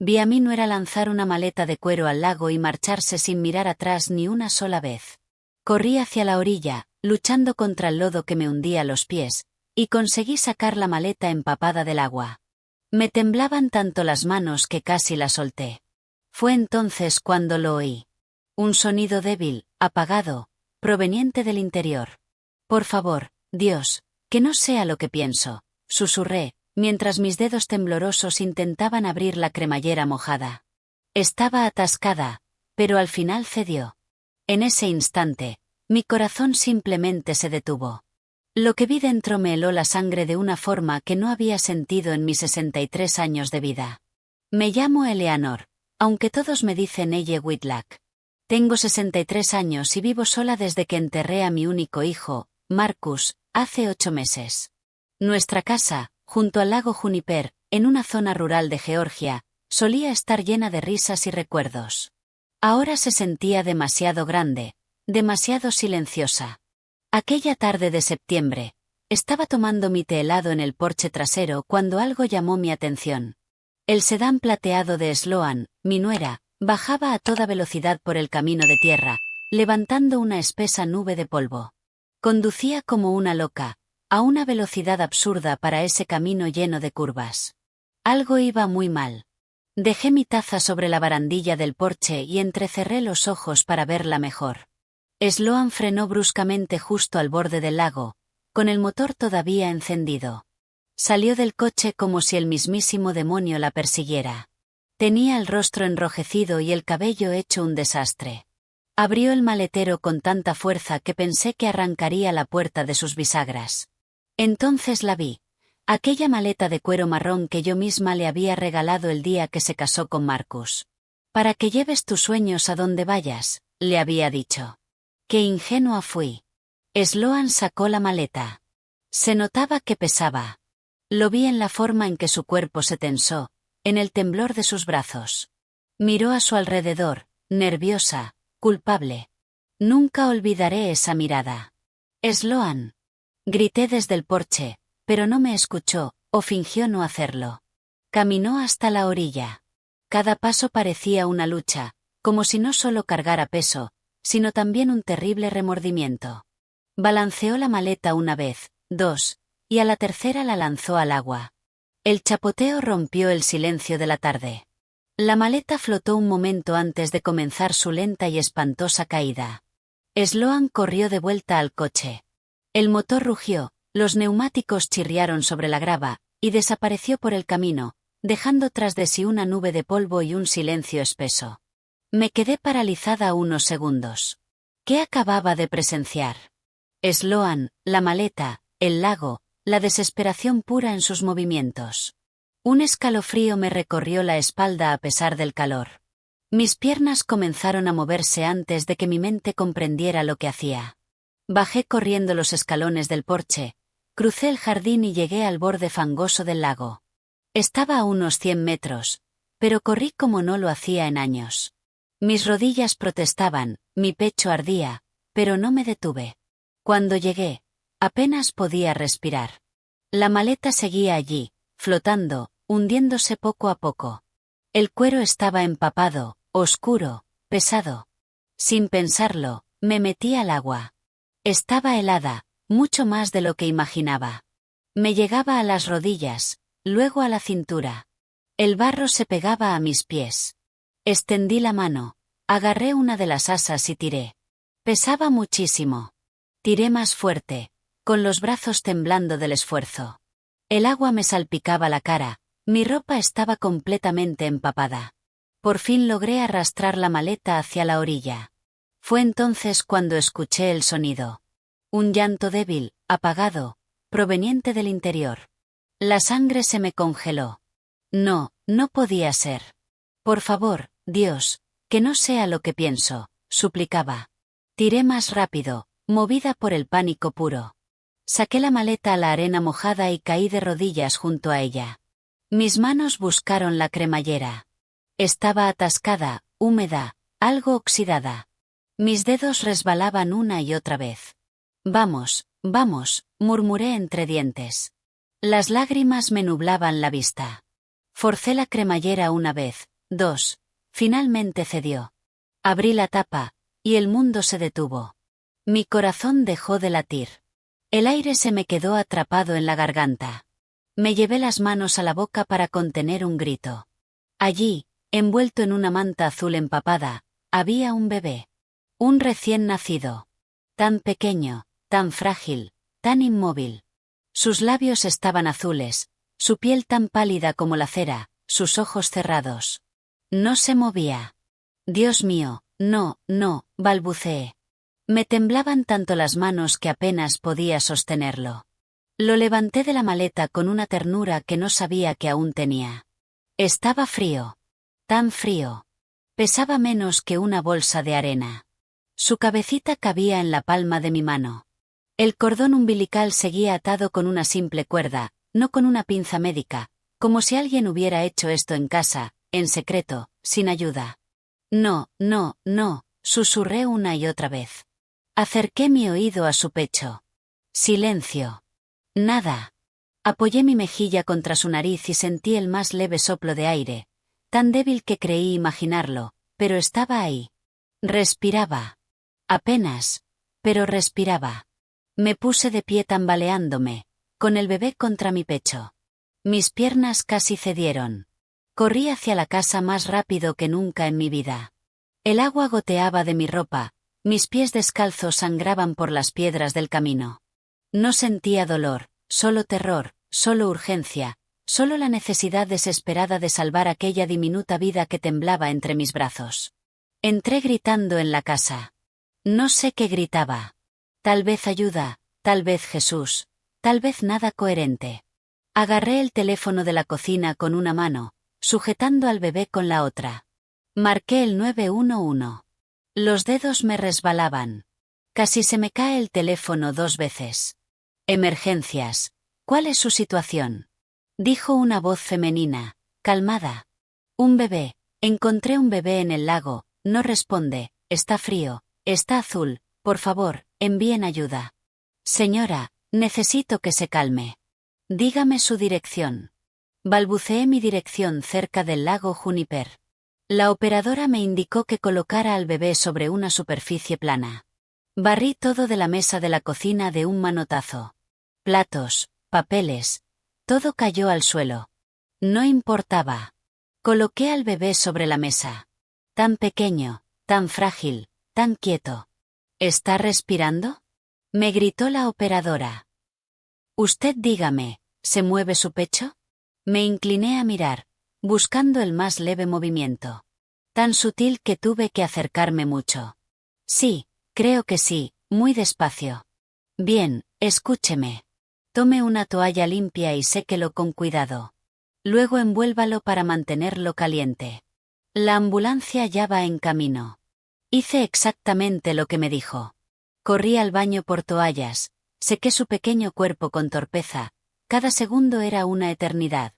Vi a Minuera lanzar una maleta de cuero al lago y marcharse sin mirar atrás ni una sola vez. Corrí hacia la orilla, luchando contra el lodo que me hundía los pies, y conseguí sacar la maleta empapada del agua. Me temblaban tanto las manos que casi la solté. Fue entonces cuando lo oí. Un sonido débil, apagado, proveniente del interior. Por favor, Dios, que no sea lo que pienso, susurré, mientras mis dedos temblorosos intentaban abrir la cremallera mojada. Estaba atascada, pero al final cedió. En ese instante, mi corazón simplemente se detuvo. Lo que vi dentro me heló la sangre de una forma que no había sentido en mis 63 años de vida. Me llamo Eleanor, aunque todos me dicen Elle Whitlock. Tengo 63 años y vivo sola desde que enterré a mi único hijo, Marcus, hace 8 meses. Nuestra casa, junto al lago Juniper, en una zona rural de Georgia, solía estar llena de risas y recuerdos. Ahora se sentía demasiado grande, demasiado silenciosa. Aquella tarde de septiembre, estaba tomando mi té helado en el porche trasero cuando algo llamó mi atención. El sedán plateado de Sloan, mi nuera, bajaba a toda velocidad por el camino de tierra, levantando una espesa nube de polvo. Conducía como una loca, a una velocidad absurda para ese camino lleno de curvas. Algo iba muy mal. Dejé mi taza sobre la barandilla del porche y entrecerré los ojos para verla mejor. Sloan frenó bruscamente justo al borde del lago, con el motor todavía encendido. Salió del coche como si el mismísimo demonio la persiguiera. Tenía el rostro enrojecido y el cabello hecho un desastre. Abrió el maletero con tanta fuerza que pensé que arrancaría la puerta de sus bisagras. Entonces la vi. Aquella maleta de cuero marrón que yo misma le había regalado el día que se casó con Marcus. Para que lleves tus sueños a donde vayas, le había dicho. Qué ingenua fui. Sloan sacó la maleta. Se notaba que pesaba. Lo vi en la forma en que su cuerpo se tensó, en el temblor de sus brazos. Miró a su alrededor, nerviosa, culpable. Nunca olvidaré esa mirada. Sloan. Grité desde el porche, pero no me escuchó, o fingió no hacerlo. Caminó hasta la orilla. Cada paso parecía una lucha, como si no solo cargara peso, sino también un terrible remordimiento. Balanceó la maleta una vez, dos, y a la tercera la lanzó al agua. El chapoteo rompió el silencio de la tarde. La maleta flotó un momento antes de comenzar su lenta y espantosa caída. Sloan corrió de vuelta al coche. El motor rugió, los neumáticos chirriaron sobre la grava, y desapareció por el camino, dejando tras de sí una nube de polvo y un silencio espeso. Me quedé paralizada unos segundos. ¿Qué acababa de presenciar? Sloan, la maleta, el lago, la desesperación pura en sus movimientos. Un escalofrío me recorrió la espalda a pesar del calor. Mis piernas comenzaron a moverse antes de que mi mente comprendiera lo que hacía. Bajé corriendo los escalones del porche, crucé el jardín y llegué al borde fangoso del lago. Estaba a unos 100 metros, pero corrí como no lo hacía en años. Mis rodillas protestaban, mi pecho ardía, pero no me detuve. Cuando llegué, apenas podía respirar. La maleta seguía allí, flotando, hundiéndose poco a poco. El cuero estaba empapado, oscuro, pesado. Sin pensarlo, me metí al agua. Estaba helada, mucho más de lo que imaginaba. Me llegaba a las rodillas, luego a la cintura. El barro se pegaba a mis pies. Extendí la mano, agarré una de las asas y tiré. Pesaba muchísimo. Tiré más fuerte, con los brazos temblando del esfuerzo. El agua me salpicaba la cara, mi ropa estaba completamente empapada. Por fin logré arrastrar la maleta hacia la orilla. Fue entonces cuando escuché el sonido. Un llanto débil, apagado, proveniente del interior. La sangre se me congeló. No, no podía ser. Por favor, Dios, que no sea lo que pienso, suplicaba. Tiré más rápido, movida por el pánico puro. Saqué la maleta a la arena mojada y caí de rodillas junto a ella. Mis manos buscaron la cremallera. Estaba atascada, húmeda, algo oxidada. Mis dedos resbalaban una y otra vez. Vamos, vamos, murmuré entre dientes. Las lágrimas me nublaban la vista. Forcé la cremallera una vez, dos. Finalmente cedió. Abrí la tapa, y el mundo se detuvo. Mi corazón dejó de latir. El aire se me quedó atrapado en la garganta. Me llevé las manos a la boca para contener un grito. Allí, envuelto en una manta azul empapada, había un bebé. Un recién nacido. Tan pequeño, tan frágil, tan inmóvil. Sus labios estaban azules, su piel tan pálida como la cera, sus ojos cerrados. No se movía. Dios mío, no, balbuceé. Me temblaban tanto las manos que apenas podía sostenerlo. Lo levanté de la maleta con una ternura que no sabía que aún tenía. Estaba frío. Tan frío. Pesaba menos que una bolsa de arena. Su cabecita cabía en la palma de mi mano. El cordón umbilical seguía atado con una simple cuerda, no con una pinza médica, como si alguien hubiera hecho esto en casa, en secreto, sin ayuda. No, susurré una y otra vez. Acerqué mi oído a su pecho. Silencio. Nada. Apoyé mi mejilla contra su nariz y sentí el más leve soplo de aire, tan débil que creí imaginarlo, pero estaba ahí. Respiraba. Apenas, pero respiraba. Me puse de pie tambaleándome, con el bebé contra mi pecho. Mis piernas casi cedieron. Corrí hacia la casa más rápido que nunca en mi vida. El agua goteaba de mi ropa, mis pies descalzos sangraban por las piedras del camino. No sentía dolor, solo terror, solo urgencia, solo la necesidad desesperada de salvar aquella diminuta vida que temblaba entre mis brazos. Entré gritando en la casa. No sé qué gritaba. Tal vez ayuda, tal vez Jesús, tal vez nada coherente. Agarré el teléfono de la cocina con una mano, sujetando al bebé con la otra. Marqué el 911. Los dedos me resbalaban. Casi se me cae el teléfono 2 veces. Emergencias. ¿Cuál es su situación? Dijo una voz femenina, calmada. Un bebé. Encontré un bebé en el lago, no responde, está frío, está azul, por favor, envíen ayuda. Señora, necesito que se calme. Dígame su dirección. Balbuceé mi dirección cerca del lago Juniper. La operadora me indicó que colocara al bebé sobre una superficie plana. Barrí todo de la mesa de la cocina de un manotazo. Platos, papeles, todo cayó al suelo. No importaba. Coloqué al bebé sobre la mesa. Tan pequeño, tan frágil, tan quieto. ¿Está respirando? Me gritó la operadora. Usted dígame, ¿se mueve su pecho? Me incliné a mirar, buscando el más leve movimiento. Tan sutil que tuve que acercarme mucho. Sí, creo que sí, muy despacio. Bien, escúcheme. Tome una toalla limpia y séquelo con cuidado. Luego envuélvalo para mantenerlo caliente. La ambulancia ya va en camino. Hice exactamente lo que me dijo. Corrí al baño por toallas, sequé su pequeño cuerpo con torpeza, cada segundo era una eternidad.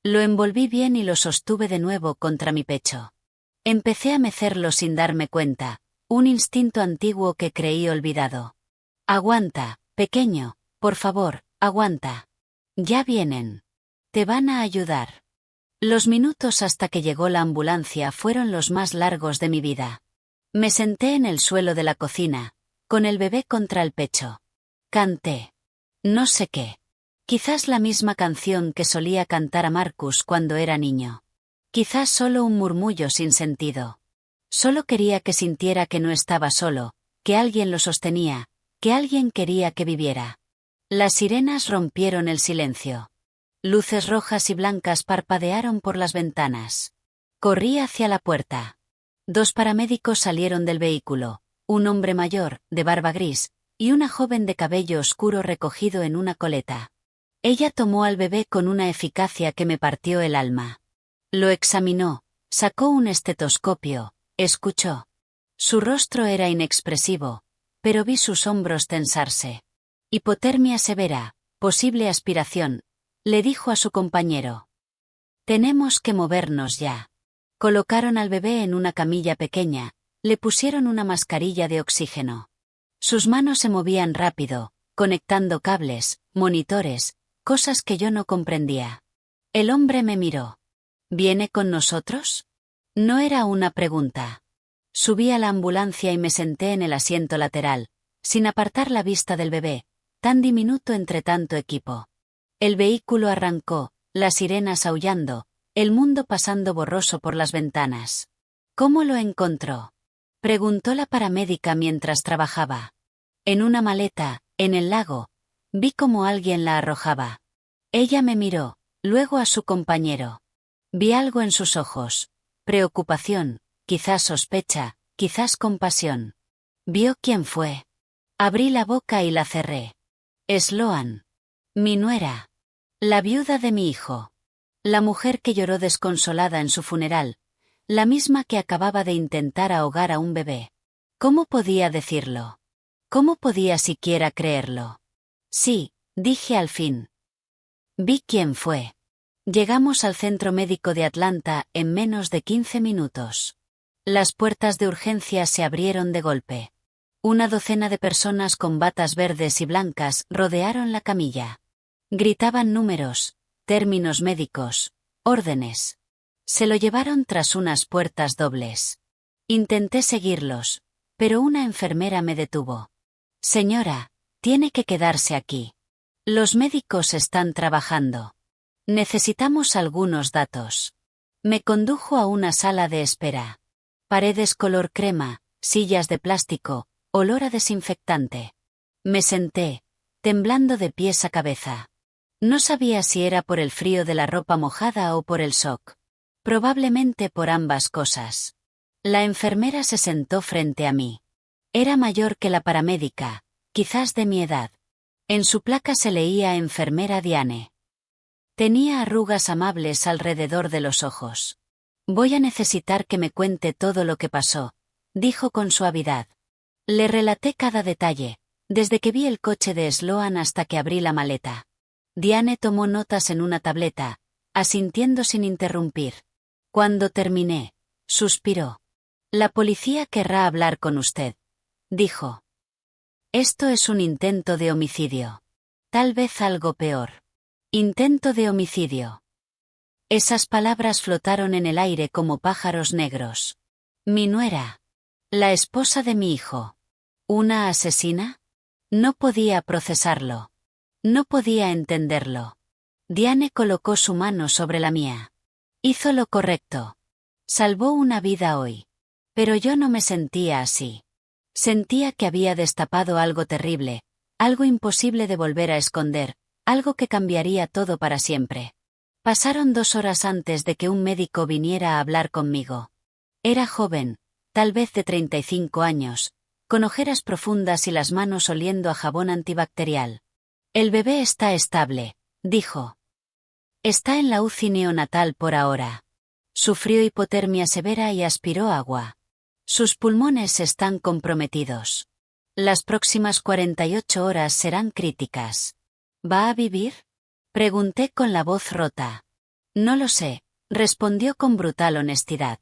Lo envolví bien y lo sostuve de nuevo contra mi pecho. Empecé a mecerlo sin darme cuenta, un instinto antiguo que creí olvidado. Aguanta, pequeño, por favor, aguanta. Ya vienen. Te van a ayudar. Los minutos hasta que llegó la ambulancia fueron los más largos de mi vida. Me senté en el suelo de la cocina, con el bebé contra el pecho. Canté. No sé qué. Quizás la misma canción que solía cantar a Marcus cuando era niño. Quizás solo un murmullo sin sentido. Solo quería que sintiera que no estaba solo, que alguien lo sostenía, que alguien quería que viviera. Las sirenas rompieron el silencio. Luces rojas y blancas parpadearon por las ventanas. Corrí hacia la puerta. 2 paramédicos salieron del vehículo, un hombre mayor, de barba gris, y una joven de cabello oscuro recogido en una coleta. Ella tomó al bebé con una eficacia que me partió el alma. Lo examinó, sacó un estetoscopio, escuchó. Su rostro era inexpresivo, pero vi sus hombros tensarse. Hipotermia severa, posible aspiración, le dijo a su compañero. Tenemos que movernos ya. Colocaron al bebé en una camilla pequeña, le pusieron una mascarilla de oxígeno. Sus manos se movían rápido, conectando cables, monitores, cosas que yo no comprendía. El hombre me miró. ¿Viene con nosotros? No era una pregunta. Subí a la ambulancia y me senté en el asiento lateral, sin apartar la vista del bebé, tan diminuto entre tanto equipo. El vehículo arrancó, las sirenas aullando, el mundo pasando borroso por las ventanas. ¿Cómo lo encontró? Preguntó la paramédica mientras trabajaba. En una maleta, en el lago. Vi cómo alguien la arrojaba. Ella me miró, luego a su compañero. Vi algo en sus ojos. Preocupación, quizás sospecha, quizás compasión. ¿Vio quién fue? Abrí la boca y la cerré. Sloan. Mi nuera. La viuda de mi hijo. La mujer que lloró desconsolada en su funeral. La misma que acababa de intentar ahogar a un bebé. ¿Cómo podía decirlo? ¿Cómo podía siquiera creerlo? Sí, dije al fin. Vi quién fue. Llegamos al centro médico de Atlanta en menos de 15 minutos. Las puertas de urgencia se abrieron de golpe. Una docena de personas con batas verdes y blancas rodearon la camilla. Gritaban números, términos médicos, órdenes. Se lo llevaron tras unas puertas dobles. Intenté seguirlos, pero una enfermera me detuvo. Señora, tiene que quedarse aquí. Los médicos están trabajando. Necesitamos algunos datos. Me condujo a una sala de espera. Paredes color crema, sillas de plástico, olor a desinfectante. Me senté, temblando de pies a cabeza. No sabía si era por el frío de la ropa mojada o por el shock. Probablemente por ambas cosas. La enfermera se sentó frente a mí. Era mayor que la paramédica, quizás de mi edad. En su placa se leía enfermera Diane. Tenía arrugas amables alrededor de los ojos. Voy a necesitar que me cuente todo lo que pasó, dijo con suavidad. Le relaté cada detalle, desde que vi el coche de Sloan hasta que abrí la maleta. Diane tomó notas en una tableta, asintiendo sin interrumpir. Cuando terminé, suspiró. La policía querrá hablar con usted, dijo. Esto es un intento de homicidio. Tal vez algo peor. Intento de homicidio. Esas palabras flotaron en el aire como pájaros negros. Mi nuera. La esposa de mi hijo. ¿Una asesina? No podía procesarlo. No podía entenderlo. Diane colocó su mano sobre la mía. Hizo lo correcto. Salvó una vida hoy. Pero yo no me sentía así. Sentía que había destapado algo terrible, algo imposible de volver a esconder, algo que cambiaría todo para siempre. Pasaron 2 horas antes de que un médico viniera a hablar conmigo. Era joven, tal vez de 35 años, con ojeras profundas y las manos oliendo a jabón antibacterial. El bebé está estable, dijo. Está en la UCI neonatal por ahora. Sufrió hipotermia severa y aspiró agua. Sus pulmones están comprometidos. Las próximas 48 horas serán críticas. ¿Va a vivir? Pregunté con la voz rota. No lo sé, respondió con brutal honestidad.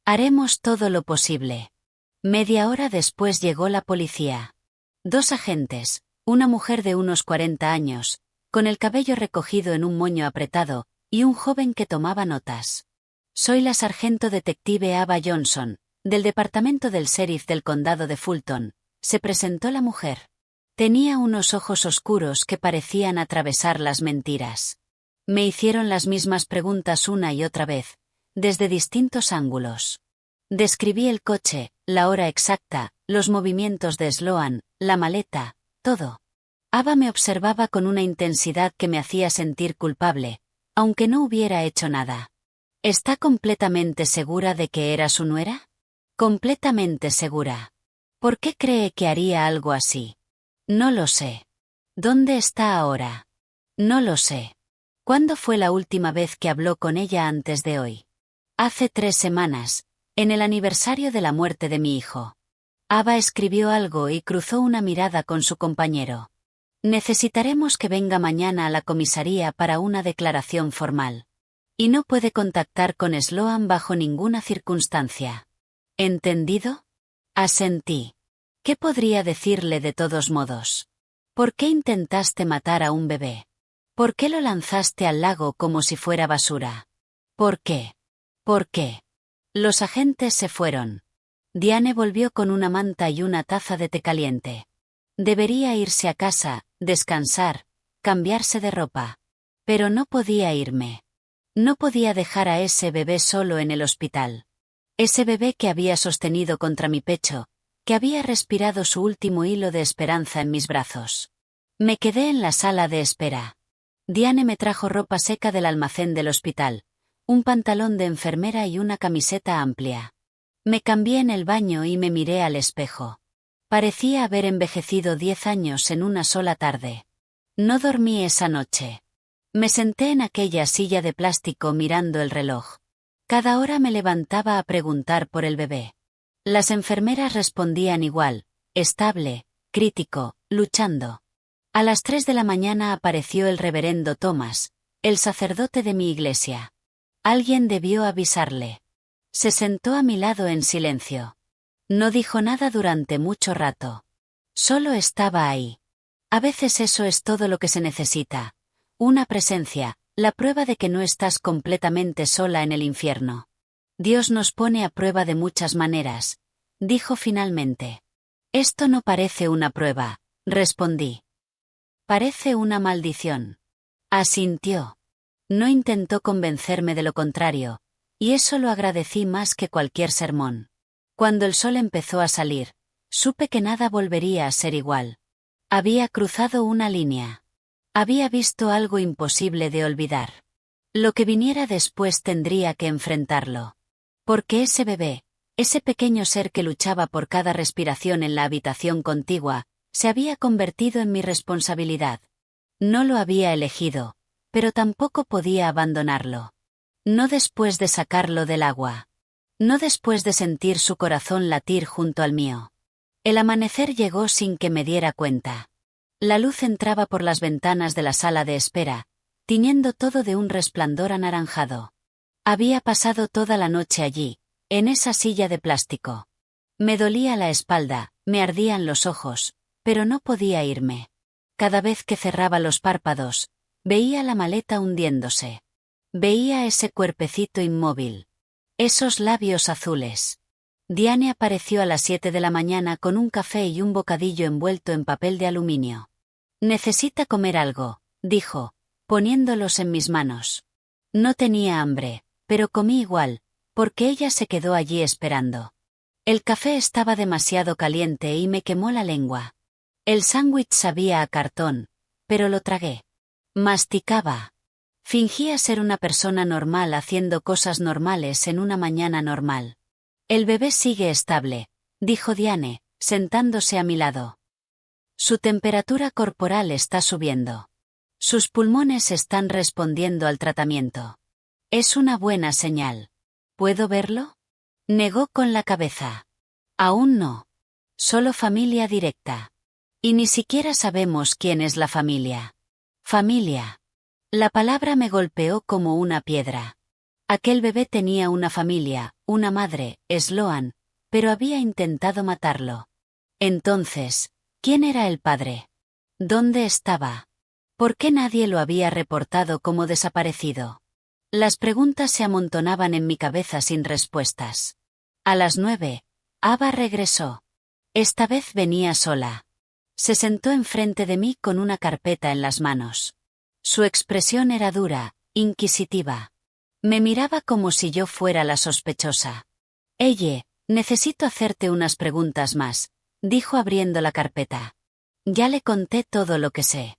Haremos todo lo posible. Media hora después llegó la policía. 2 agentes, una mujer de unos 40 años, con el cabello recogido en un moño apretado, y un joven que tomaba notas. Soy la sargento detective Ava Johnson, del departamento del sheriff del condado de Fulton, se presentó la mujer. Tenía unos ojos oscuros que parecían atravesar las mentiras. Me hicieron las mismas preguntas una y otra vez, desde distintos ángulos. Describí el coche, la hora exacta, los movimientos de Sloan, la maleta, todo. Ava me observaba con una intensidad que me hacía sentir culpable, aunque no hubiera hecho nada. ¿Está completamente segura de que era su nuera? Completamente segura. ¿Por qué cree que haría algo así? No lo sé. ¿Dónde está ahora? No lo sé. ¿Cuándo fue la última vez que habló con ella antes de hoy? Hace 3 semanas, en el aniversario de la muerte de mi hijo. Ava escribió algo y cruzó una mirada con su compañero. Necesitaremos que venga mañana a la comisaría para una declaración formal. Y no puede contactar con Sloan bajo ninguna circunstancia. ¿Entendido? Asentí. ¿Qué podría decirle de todos modos? ¿Por qué intentaste matar a un bebé? ¿Por qué lo lanzaste al lago como si fuera basura? ¿Por qué? ¿Por qué? Los agentes se fueron. Diane volvió con una manta y una taza de té caliente. Debería irse a casa, descansar, cambiarse de ropa. Pero no podía irme. No podía dejar a ese bebé solo en el hospital. Ese bebé que había sostenido contra mi pecho, que había respirado su último hilo de esperanza en mis brazos. Me quedé en la sala de espera. Diane me trajo ropa seca del almacén del hospital, un pantalón de enfermera y una camiseta amplia. Me cambié en el baño y me miré al espejo. Parecía haber envejecido 10 años en una sola tarde. No dormí esa noche. Me senté en aquella silla de plástico mirando el reloj. Cada hora me levantaba a preguntar por el bebé. Las enfermeras respondían igual, estable, crítico, luchando. A las 3 de la mañana apareció el reverendo Thomas, el sacerdote de mi iglesia. Alguien debió avisarle. Se sentó a mi lado en silencio. No dijo nada durante mucho rato. Solo estaba ahí. A veces eso es todo lo que se necesita. Una presencia, la prueba de que no estás completamente sola en el infierno. Dios nos pone a prueba de muchas maneras, dijo finalmente. Esto no parece una prueba, respondí. Parece una maldición. Asintió. No intentó convencerme de lo contrario, y eso lo agradecí más que cualquier sermón. Cuando el sol empezó a salir, supe que nada volvería a ser igual. Había cruzado una línea. Había visto algo imposible de olvidar. Lo que viniera después tendría que enfrentarlo. Porque ese bebé, ese pequeño ser que luchaba por cada respiración en la habitación contigua, se había convertido en mi responsabilidad. No lo había elegido, pero tampoco podía abandonarlo. No después de sacarlo del agua. No después de sentir su corazón latir junto al mío. El amanecer llegó sin que me diera cuenta. La luz entraba por las ventanas de la sala de espera, tiñendo todo de un resplandor anaranjado. Había pasado toda la noche allí, en esa silla de plástico. Me dolía la espalda, me ardían los ojos, pero no podía irme. Cada vez que cerraba los párpados, veía la maleta hundiéndose. Veía ese cuerpecito inmóvil. Esos labios azules. Diane apareció a las 7 de la mañana con un café y un bocadillo envuelto en papel de aluminio. Necesita comer algo, dijo, poniéndolos en mis manos. No tenía hambre, pero comí igual, porque ella se quedó allí esperando. El café estaba demasiado caliente y me quemó la lengua. El sándwich sabía a cartón, pero lo tragué. Masticaba. Fingía ser una persona normal haciendo cosas normales en una mañana normal. El bebé sigue estable, dijo Diane, sentándose a mi lado. Su temperatura corporal está subiendo. Sus pulmones están respondiendo al tratamiento. Es una buena señal. ¿Puedo verlo? Negó con la cabeza. Aún no. Solo familia directa. Y ni siquiera sabemos quién es la familia. Familia. La palabra me golpeó como una piedra. Aquel bebé tenía una familia, una madre, Sloan, pero había intentado matarlo. Entonces, ¿quién era el padre? ¿Dónde estaba? ¿Por qué nadie lo había reportado como desaparecido? Las preguntas se amontonaban en mi cabeza sin respuestas. A las 9, Ava regresó. Esta vez venía sola. Se sentó enfrente de mí con una carpeta en las manos. Su expresión era dura, inquisitiva. Me miraba como si yo fuera la sospechosa. Necesito hacerte unas preguntas más, dijo abriendo la carpeta. Ya le conté todo lo que sé.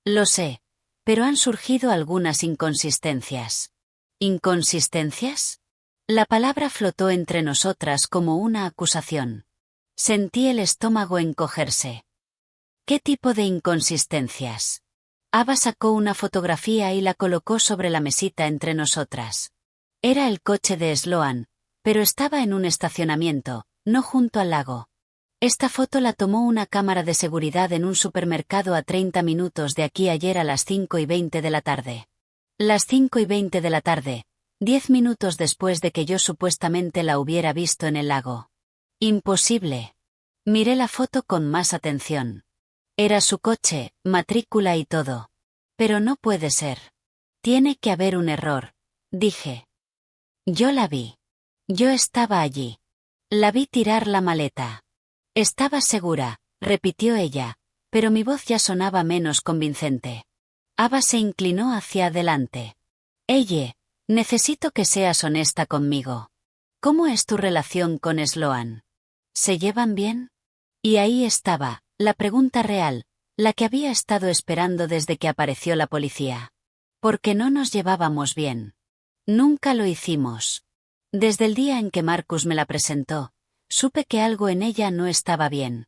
Lo sé, pero han surgido algunas inconsistencias. ¿Inconsistencias? La palabra flotó entre nosotras como una acusación. Sentí el estómago encogerse. ¿Qué tipo de inconsistencias? Ava sacó una fotografía y la colocó sobre la mesita entre nosotras. Era el coche de Sloan, pero estaba en un estacionamiento, no junto al lago. Esta foto la tomó una cámara de seguridad en un supermercado a 30 minutos de aquí ayer a las 5:20 de la tarde. Las 5:20 de la tarde, 10 minutos después de que yo supuestamente la hubiera visto en el lago. Imposible. Miré la foto con más atención. Era su coche, matrícula y todo. Pero no puede ser. Tiene que haber un error, dije. Yo la vi. Yo estaba allí. La vi tirar la maleta. Estaba segura, repitió ella, pero mi voz ya sonaba menos convincente. Ava se inclinó hacia adelante. Ella, necesito que seas honesta conmigo. ¿Cómo es tu relación con Sloan? ¿Se llevan bien? Y ahí estaba, la pregunta real, la que había estado esperando desde que apareció la policía. ¿Por qué no nos llevábamos bien? Nunca lo hicimos. Desde el día en que Marcus me la presentó, supe que algo en ella no estaba bien.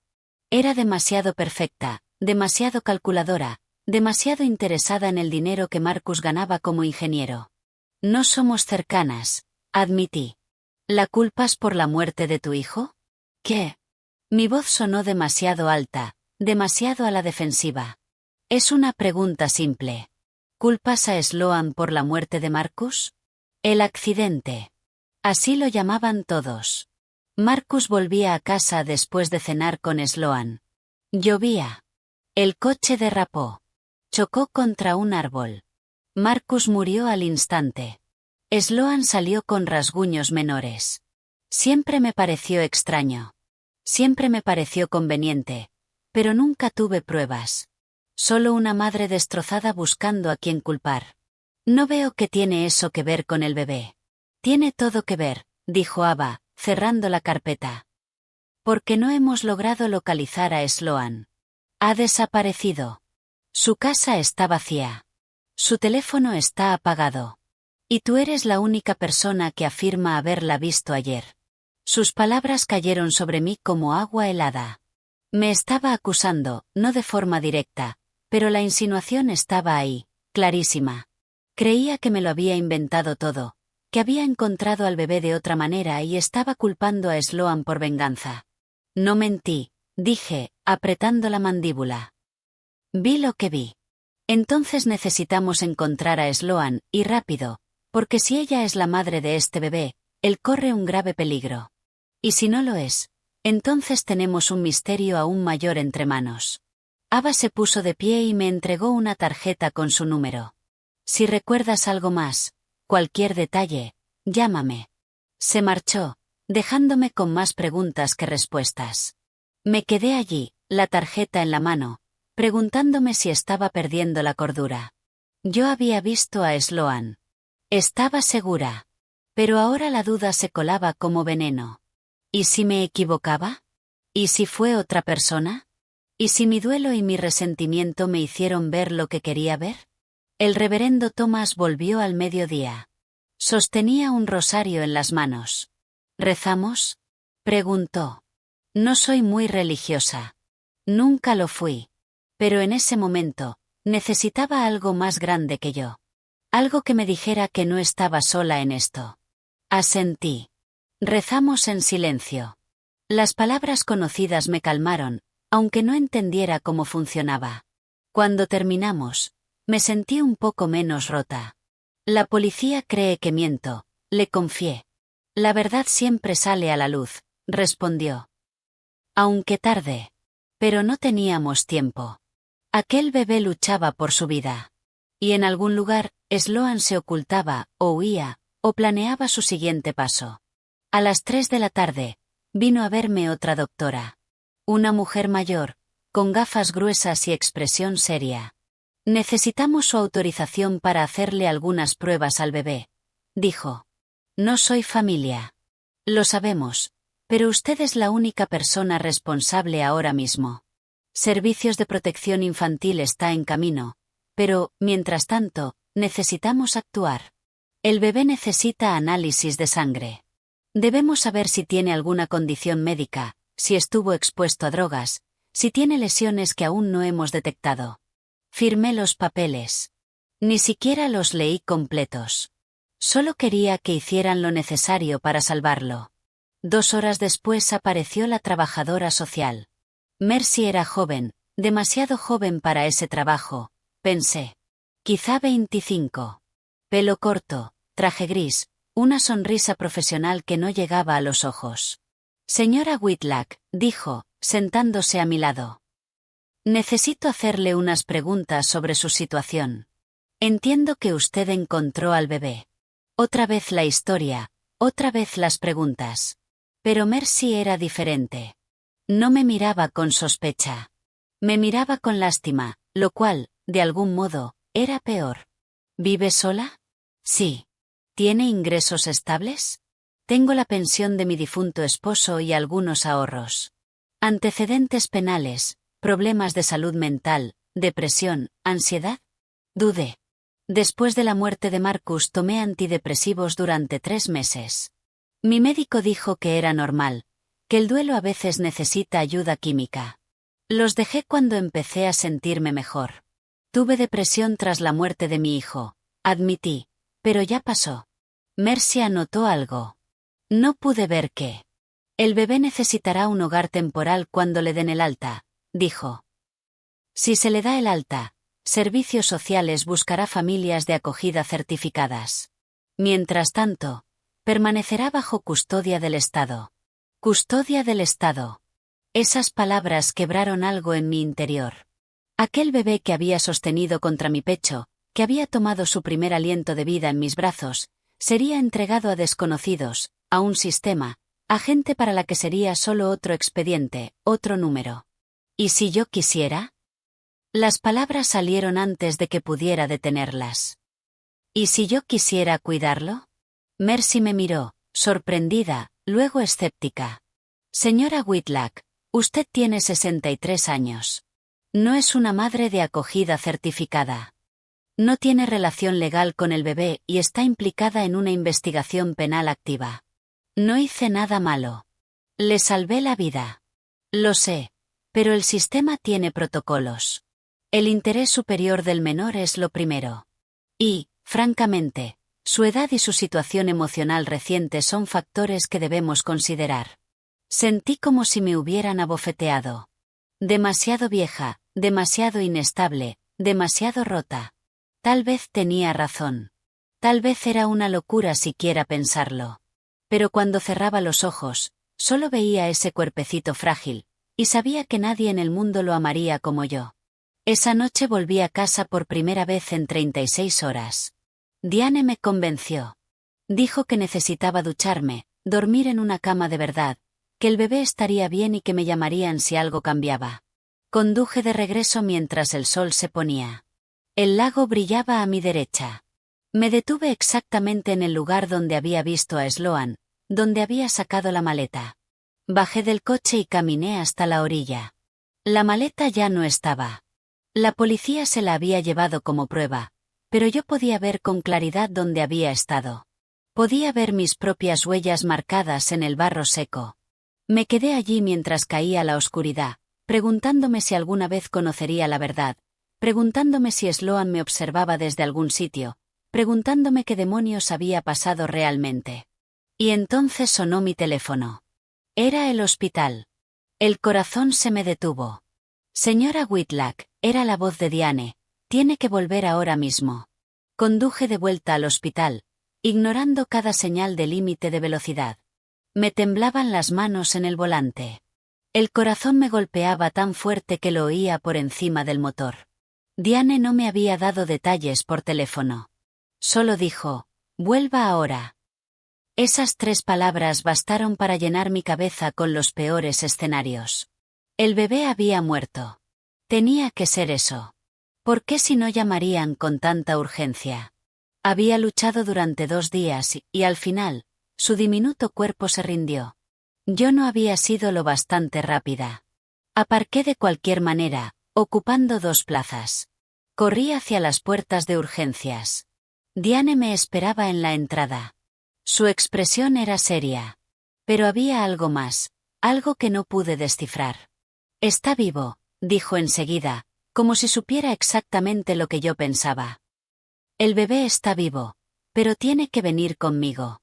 Era demasiado perfecta, demasiado calculadora, demasiado interesada en el dinero que Marcus ganaba como ingeniero. No somos cercanas, admití. ¿La culpas por la muerte de tu hijo? ¿Qué? Mi voz sonó demasiado alta, demasiado a la defensiva. Es una pregunta simple. ¿Culpas a Sloan por la muerte de Marcus? El accidente. Así lo llamaban todos. Marcus volvía a casa después de cenar con Sloan. Llovía. El coche derrapó. Chocó contra un árbol. Marcus murió al instante. Sloan salió con rasguños menores. Siempre me pareció extraño. Siempre me pareció conveniente. Pero nunca tuve pruebas. Solo una madre destrozada buscando a quien culpar. No veo que tiene eso que ver con el bebé. Tiene todo que ver, dijo Ava, cerrando la carpeta. Porque no hemos logrado localizar a Sloan. Ha desaparecido. Su casa está vacía. Su teléfono está apagado. Y tú eres la única persona que afirma haberla visto ayer. Sus palabras cayeron sobre mí como agua helada. Me estaba acusando, no de forma directa, pero la insinuación estaba ahí, clarísima. Creía que me lo había inventado todo, que había encontrado al bebé de otra manera y estaba culpando a Sloan por venganza. No mentí, dije, apretando la mandíbula. Vi lo que vi. Entonces necesitamos encontrar a Sloan, y rápido, porque si ella es la madre de este bebé, él corre un grave peligro. Y si no lo es, entonces tenemos un misterio aún mayor entre manos. Ava se puso de pie y me entregó una tarjeta con su número. Si recuerdas algo más, cualquier detalle, llámame. Se marchó, dejándome con más preguntas que respuestas. Me quedé allí, la tarjeta en la mano, preguntándome si estaba perdiendo la cordura. Yo había visto a Sloan. Estaba segura. Pero ahora la duda se colaba como veneno. ¿Y si me equivocaba? ¿Y si fue otra persona? ¿Y si mi duelo y mi resentimiento me hicieron ver lo que quería ver? El reverendo Thomas volvió al mediodía. Sostenía un rosario en las manos. ¿Rezamos? Preguntó. No soy muy religiosa. Nunca lo fui. Pero en ese momento, necesitaba algo más grande que yo. Algo que me dijera que no estaba sola en esto. Asentí. Rezamos en silencio. Las palabras conocidas me calmaron, aunque no entendiera cómo funcionaba. Cuando terminamos, me sentí un poco menos rota. La policía cree que miento, le confié. La verdad siempre sale a la luz, respondió. Aunque tarde. Pero no teníamos tiempo. Aquel bebé luchaba por su vida. Y en algún lugar, Sloan se ocultaba, o huía, o planeaba su siguiente paso. A las 3 de la tarde, vino a verme otra doctora. Una mujer mayor, con gafas gruesas y expresión seria. Necesitamos su autorización para hacerle algunas pruebas al bebé, dijo. No soy familia. Lo sabemos, pero usted es la única persona responsable ahora mismo. Servicios de protección infantil está en camino, pero, mientras tanto, necesitamos actuar. El bebé necesita análisis de sangre. Debemos saber si tiene alguna condición médica, si estuvo expuesto a drogas, si tiene lesiones que aún no hemos detectado. Firmé los papeles. Ni siquiera los leí completos. Solo quería que hicieran lo necesario para salvarlo. 2 horas después apareció la trabajadora social. Mercy era joven, demasiado joven para ese trabajo, pensé. Quizá 25. Pelo corto, traje gris, una sonrisa profesional que no llegaba a los ojos. Señora Whitlock, dijo, sentándose a mi lado. Necesito hacerle unas preguntas sobre su situación. Entiendo que usted encontró al bebé. Otra vez la historia, otra vez las preguntas. Pero Mercy era diferente. No me miraba con sospecha. Me miraba con lástima, lo cual, de algún modo, era peor. ¿Vive sola? Sí. ¿Tiene ingresos estables? Tengo la pensión de mi difunto esposo y algunos ahorros. ¿Antecedentes penales, problemas de salud mental, depresión, ansiedad? Dudé. Después de la muerte de Marcus tomé antidepresivos durante 3 meses. Mi médico dijo que era normal, que el duelo a veces necesita ayuda química. Los dejé cuando empecé a sentirme mejor. Tuve depresión tras la muerte de mi hijo, admití, pero ya pasó. Mercy anotó algo. No pude ver qué. El bebé necesitará un hogar temporal cuando le den el alta, dijo. Si se le da el alta, Servicios Sociales buscará familias de acogida certificadas. Mientras tanto, permanecerá bajo custodia del Estado. Custodia del Estado. Esas palabras quebraron algo en mi interior. Aquel bebé que había sostenido contra mi pecho, que había tomado su primer aliento de vida en mis brazos, sería entregado a desconocidos, a un sistema, a gente para la que sería solo otro expediente, otro número. ¿Y si yo quisiera? Las palabras salieron antes de que pudiera detenerlas. ¿Y si yo quisiera cuidarlo? Mercy me miró, sorprendida, luego escéptica. Señora Whitlock, usted tiene 63 años. No es una madre de acogida certificada. No tiene relación legal con el bebé y está implicada en una investigación penal activa. No hice nada malo. Le salvé la vida. Lo sé, pero el sistema tiene protocolos. El interés superior del menor es lo primero. Y, francamente, su edad y su situación emocional reciente son factores que debemos considerar. Sentí como si me hubieran abofeteado. Demasiado vieja, demasiado inestable, demasiado rota. Tal vez tenía razón. Tal vez era una locura siquiera pensarlo. Pero cuando cerraba los ojos, solo veía ese cuerpecito frágil, y sabía que nadie en el mundo lo amaría como yo. Esa noche volví a casa por primera vez en 36 horas. Diane me convenció. Dijo que necesitaba ducharme, dormir en una cama de verdad, que el bebé estaría bien y que me llamarían si algo cambiaba. Conduje de regreso mientras el sol se ponía. El lago brillaba a mi derecha. Me detuve exactamente en el lugar donde había visto a Sloan, donde había sacado la maleta. Bajé del coche y caminé hasta la orilla. La maleta ya no estaba. La policía se la había llevado como prueba, pero yo podía ver con claridad dónde había estado. Podía ver mis propias huellas marcadas en el barro seco. Me quedé allí mientras caía la oscuridad, preguntándome si alguna vez conocería la verdad, preguntándome si Sloan me observaba desde algún sitio, preguntándome qué demonios había pasado realmente. Y entonces sonó mi teléfono. Era el hospital. El corazón se me detuvo. Señora Whitlock, era la voz de Diane, tiene que volver ahora mismo. Conduje de vuelta al hospital, ignorando cada señal de límite de velocidad. Me temblaban las manos en el volante. El corazón me golpeaba tan fuerte que lo oía por encima del motor. Diane no me había dado detalles por teléfono. Solo dijo, vuelva ahora. Esas 3 palabras bastaron para llenar mi cabeza con los peores escenarios. El bebé había muerto. Tenía que ser eso. ¿Por qué si no llamarían con tanta urgencia? Había luchado durante 2 días y, al final, su diminuto cuerpo se rindió. Yo no había sido lo bastante rápida. Aparqué de cualquier manera, ocupando 2 plazas. Corrí hacia las puertas de urgencias. Diane me esperaba en la entrada. Su expresión era seria. Pero había algo más, algo que no pude descifrar. Está vivo, dijo enseguida, como si supiera exactamente lo que yo pensaba. El bebé está vivo, pero tiene que venir conmigo.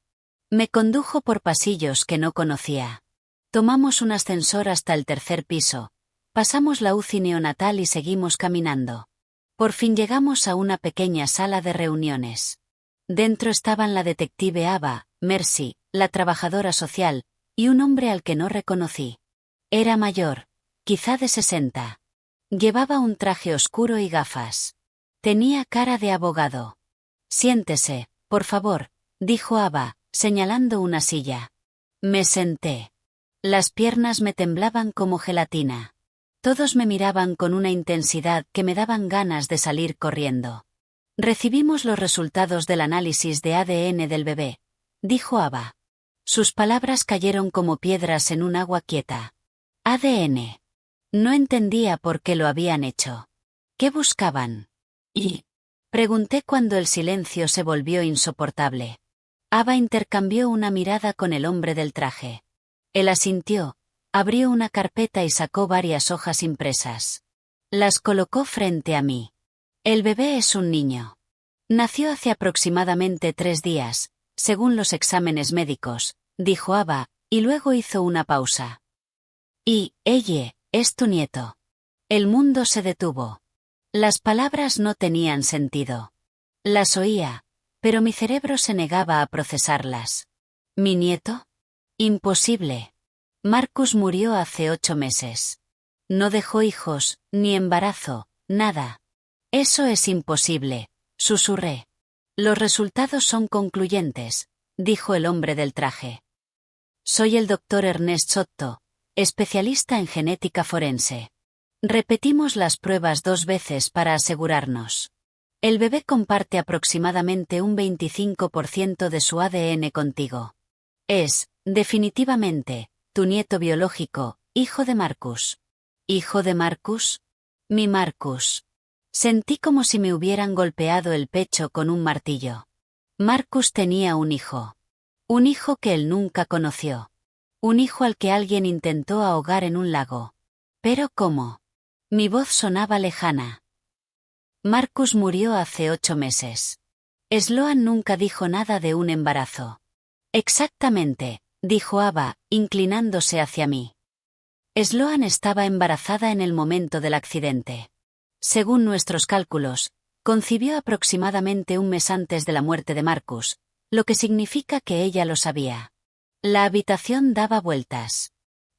Me condujo por pasillos que no conocía. Tomamos un ascensor hasta el 3er piso, pasamos la UCI neonatal y seguimos caminando. Por fin llegamos a una pequeña sala de reuniones. Dentro estaban la detective Ava, Mercy, la trabajadora social, y un hombre al que no reconocí. Era mayor, quizá de 60. Llevaba un traje oscuro y gafas. Tenía cara de abogado. Siéntese, por favor, dijo Ava, señalando una silla. Me senté. Las piernas me temblaban como gelatina. Todos me miraban con una intensidad que me daban ganas de salir corriendo. Recibimos los resultados del análisis de ADN del bebé, dijo Ava. Sus palabras cayeron como piedras en un agua quieta. ADN. No entendía por qué lo habían hecho. ¿Qué buscaban? Y pregunté cuando el silencio se volvió insoportable. Ava intercambió una mirada con el hombre del traje. Él asintió, abrió una carpeta y sacó varias hojas impresas. Las colocó frente a mí. El bebé es un niño. Nació hace aproximadamente 3 días, según los exámenes médicos, dijo Ava, y luego hizo una pausa. Y, ella, es tu nieto. El mundo se detuvo. Las palabras no tenían sentido. Las oía, pero mi cerebro se negaba a procesarlas. ¿Mi nieto? Imposible. Marcus murió hace 8 meses. No dejó hijos, ni embarazo, nada. Eso es imposible, susurré. Los resultados son concluyentes, dijo el hombre del traje. Soy el doctor Ernest Sotto, especialista en genética forense. Repetimos las pruebas 2 veces para asegurarnos. El bebé comparte aproximadamente un 25% de su ADN contigo. Es, definitivamente, tu nieto biológico, hijo de Marcus. ¿Hijo de Marcus? Mi Marcus. Sentí como si me hubieran golpeado el pecho con un martillo. Marcus tenía un hijo. Un hijo que él nunca conoció. Un hijo al que alguien intentó ahogar en un lago. ¿Pero cómo? Mi voz sonaba lejana. Marcus murió hace 8 meses. Sloan nunca dijo nada de un embarazo. Exactamente, dijo Ava, inclinándose hacia mí. Sloan estaba embarazada en el momento del accidente. Según nuestros cálculos, concibió aproximadamente un mes antes de la muerte de Marcus, lo que significa que ella lo sabía. La habitación daba vueltas.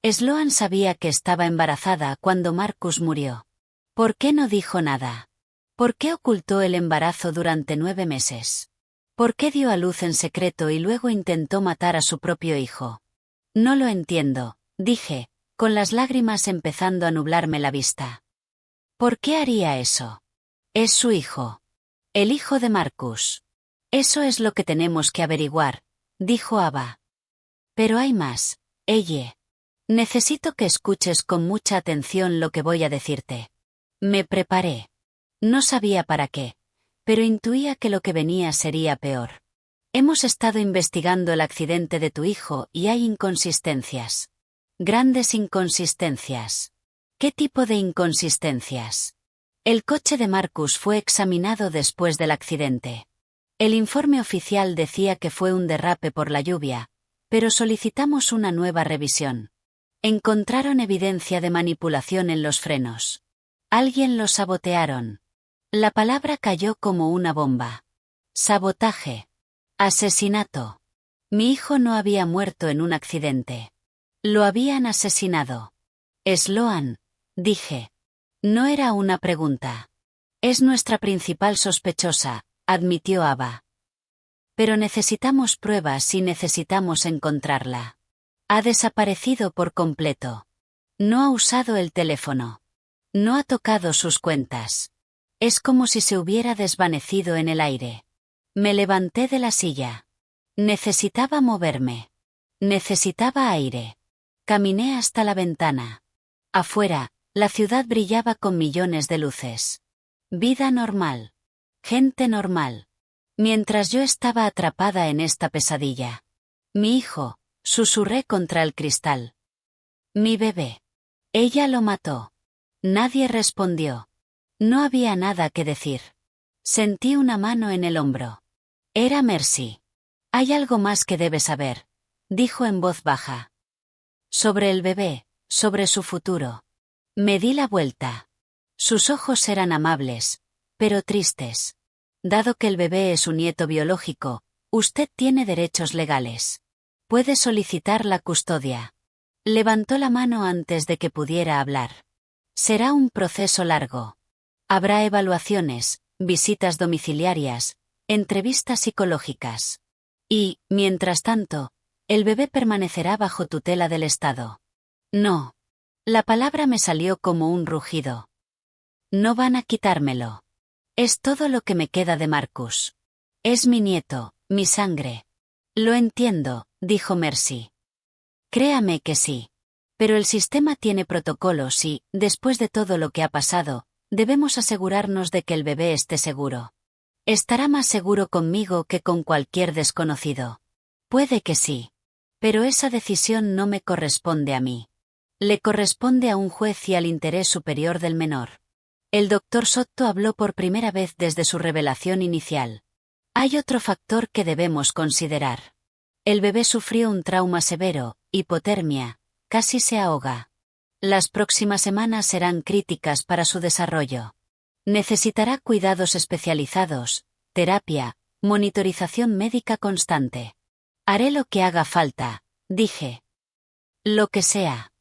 Sloan sabía que estaba embarazada cuando Marcus murió. ¿Por qué no dijo nada? ¿Por qué ocultó el embarazo durante 9 meses? ¿Por qué dio a luz en secreto y luego intentó matar a su propio hijo? No lo entiendo, dije, con las lágrimas empezando a nublarme la vista. ¿Por qué haría eso? Es su hijo. El hijo de Marcus. Eso es lo que tenemos que averiguar, dijo Ava. Pero hay más, ella. Necesito que escuches con mucha atención lo que voy a decirte. Me preparé. No sabía para qué, pero intuía que lo que venía sería peor. Hemos estado investigando el accidente de tu hijo y hay inconsistencias. Grandes inconsistencias. ¿Qué tipo de inconsistencias? El coche de Marcus fue examinado después del accidente. El informe oficial decía que fue un derrape por la lluvia, pero solicitamos una nueva revisión. Encontraron evidencia de manipulación en los frenos. Alguien lo sabotearon. La palabra cayó como una bomba. Sabotaje. Asesinato. Mi hijo no había muerto en un accidente. Lo habían asesinado. Sloan, dije. No era una pregunta. Es nuestra principal sospechosa, admitió Ava. Pero necesitamos pruebas y necesitamos encontrarla. Ha desaparecido por completo. No ha usado el teléfono. No ha tocado sus cuentas. Es como si se hubiera desvanecido en el aire. Me levanté de la silla. Necesitaba moverme. Necesitaba aire. Caminé hasta la ventana. Afuera, la ciudad brillaba con millones de luces. Vida normal. Gente normal. Mientras yo estaba atrapada en esta pesadilla. Mi hijo, susurré contra el cristal. Mi bebé. Ella lo mató. Nadie respondió. No había nada que decir. Sentí una mano en el hombro. Era Mercy. Hay algo más que debes saber, dijo en voz baja. Sobre el bebé, sobre su futuro. Me di la vuelta. Sus ojos eran amables, pero tristes. Dado que el bebé es un nieto biológico, usted tiene derechos legales. Puede solicitar la custodia. Levantó la mano antes de que pudiera hablar. Será un proceso largo. Habrá evaluaciones, visitas domiciliarias, entrevistas psicológicas. Y, mientras tanto, el bebé permanecerá bajo tutela del Estado. No. La palabra me salió como un rugido. No van a quitármelo. Es todo lo que me queda de Marcus. Es mi nieto, mi sangre. Lo entiendo, dijo Mercy. Créame que sí. Pero el sistema tiene protocolos y, después de todo lo que ha pasado, debemos asegurarnos de que el bebé esté seguro. Estará más seguro conmigo que con cualquier desconocido. Puede que sí. Pero esa decisión no me corresponde a mí. Le corresponde a un juez y al interés superior del menor. El doctor Sotto habló por primera vez desde su revelación inicial. Hay otro factor que debemos considerar. El bebé sufrió un trauma severo, hipotermia, casi se ahoga. Las próximas semanas serán críticas para su desarrollo. Necesitará cuidados especializados, terapia, monitorización médica constante. Haré lo que haga falta, dije. Lo que sea.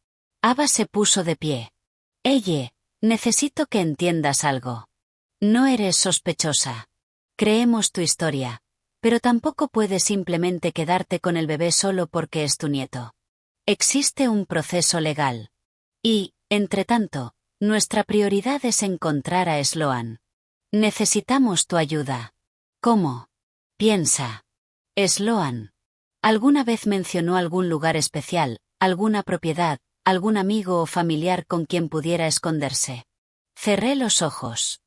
Ava se puso de pie. Elle, necesito que entiendas algo. No eres sospechosa. Creemos tu historia. Pero tampoco puedes simplemente quedarte con el bebé solo porque es tu nieto. Existe un proceso legal. Y, entretanto, nuestra prioridad es encontrar a Sloan. Necesitamos tu ayuda. ¿Cómo? Piensa. Sloan. ¿Alguna vez mencionó algún lugar especial, alguna propiedad, algún amigo o familiar con quien pudiera esconderse? Cerré los ojos.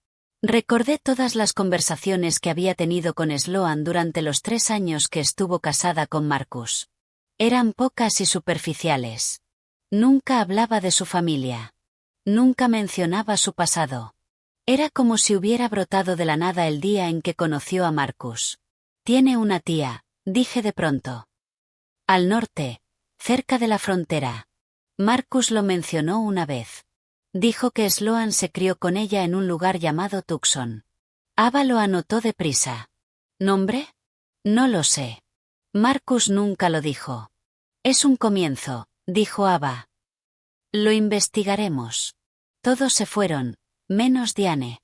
Recordé todas las conversaciones que había tenido con Sloan durante los 3 años que estuvo casada con Marcus. Eran pocas y superficiales. Nunca hablaba de su familia. Nunca mencionaba su pasado. Era como si hubiera brotado de la nada el día en que conoció a Marcus. Tiene una tía, dije de pronto. Al norte, cerca de la frontera. Marcus lo mencionó una vez. Dijo que Sloan se crió con ella en un lugar llamado Tucson. Ava lo anotó deprisa. ¿Nombre? No lo sé. Marcus nunca lo dijo. Es un comienzo, dijo Ava. Lo investigaremos. Todos se fueron, menos Diane.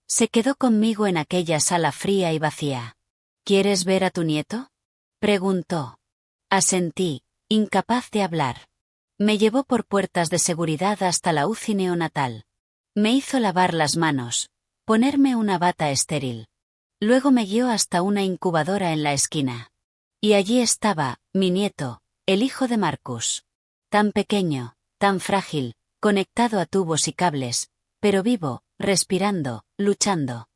Se quedó conmigo en aquella sala fría y vacía. ¿Quieres ver a tu nieto? Preguntó. Asentí, incapaz de hablar. Me llevó por puertas de seguridad hasta la UCI neonatal. Me hizo lavar las manos, ponerme una bata estéril. Luego me guió hasta una incubadora en la esquina. Y allí estaba, mi nieto, el hijo de Marcus. Tan pequeño, tan frágil, conectado a tubos y cables, pero vivo, respirando, luchando.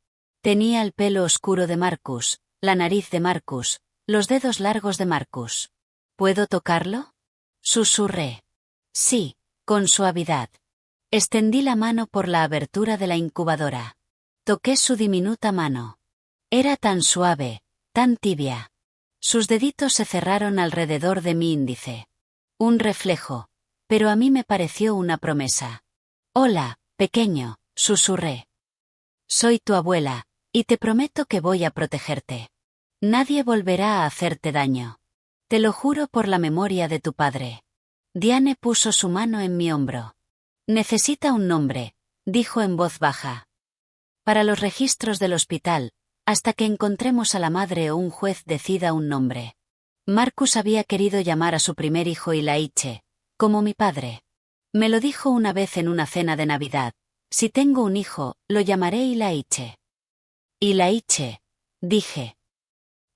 Tenía el pelo oscuro de Marcus, la nariz de Marcus, los dedos largos de Marcus. ¿Puedo tocarlo? Susurré. Sí, con suavidad. Extendí la mano por la abertura de la incubadora. Toqué su diminuta mano. Era tan suave, tan tibia. Sus deditos se cerraron alrededor de mi índice. Un reflejo, pero a mí me pareció una promesa. Hola, pequeño, susurré. Soy tu abuela, y te prometo que voy a protegerte. Nadie volverá a hacerte daño. Te lo juro por la memoria de tu padre. Diane puso su mano en mi hombro. Necesita un nombre, dijo en voz baja. Para los registros del hospital, hasta que encontremos a la madre o un juez decida un nombre. Marcus había querido llamar a su primer hijo Ilaiche, como mi padre. Me lo dijo una vez en una cena de Navidad. Si tengo un hijo, lo llamaré Ilaiche. Ilaiche, dije.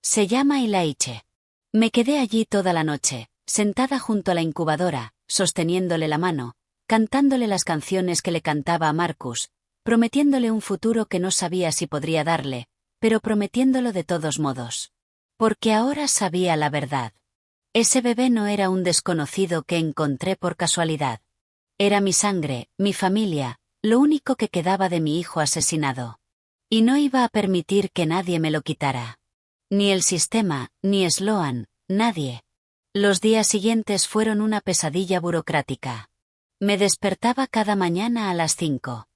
Se llama Ilaiche. Me quedé allí toda la noche, sentada junto a la incubadora, sosteniéndole la mano, cantándole las canciones que le cantaba a Marcus, prometiéndole un futuro que no sabía si podría darle, pero prometiéndolo de todos modos. Porque ahora sabía la verdad. Ese bebé no era un desconocido que encontré por casualidad. Era mi sangre, mi familia, lo único que quedaba de mi hijo asesinado. Y no iba a permitir que nadie me lo quitara. Ni el sistema, ni Sloan, nadie. Los días siguientes fueron una pesadilla burocrática. Me despertaba cada mañana a las 5.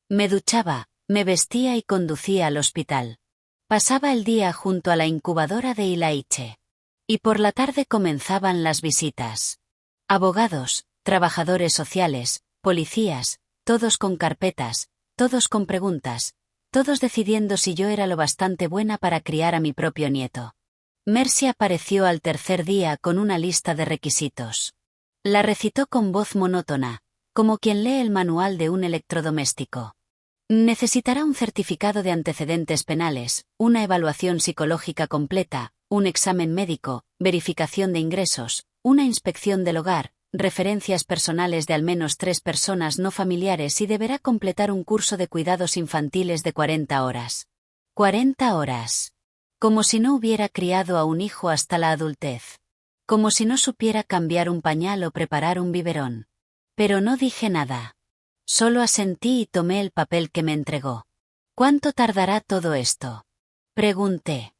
Me duchaba, me vestía y conducía al hospital. Pasaba el día junto a la incubadora de Ilaiche. Y por la tarde comenzaban las visitas. Abogados, trabajadores sociales, policías, todos con carpetas, todos con preguntas, todos decidiendo si yo era lo bastante buena para criar a mi propio nieto. Mercy apareció al tercer día con una lista de requisitos. La recitó con voz monótona, como quien lee el manual de un electrodoméstico. Necesitará un certificado de antecedentes penales, una evaluación psicológica completa, un examen médico, verificación de ingresos, una inspección del hogar, referencias personales de al menos 3 personas no familiares y deberá completar un curso de cuidados infantiles de 40 horas. 40 horas. Como si no hubiera criado a un hijo hasta la adultez. Como si no supiera cambiar un pañal o preparar un biberón. Pero no dije nada. Solo asentí y tomé el papel que me entregó. ¿Cuánto tardará todo esto? Pregunté.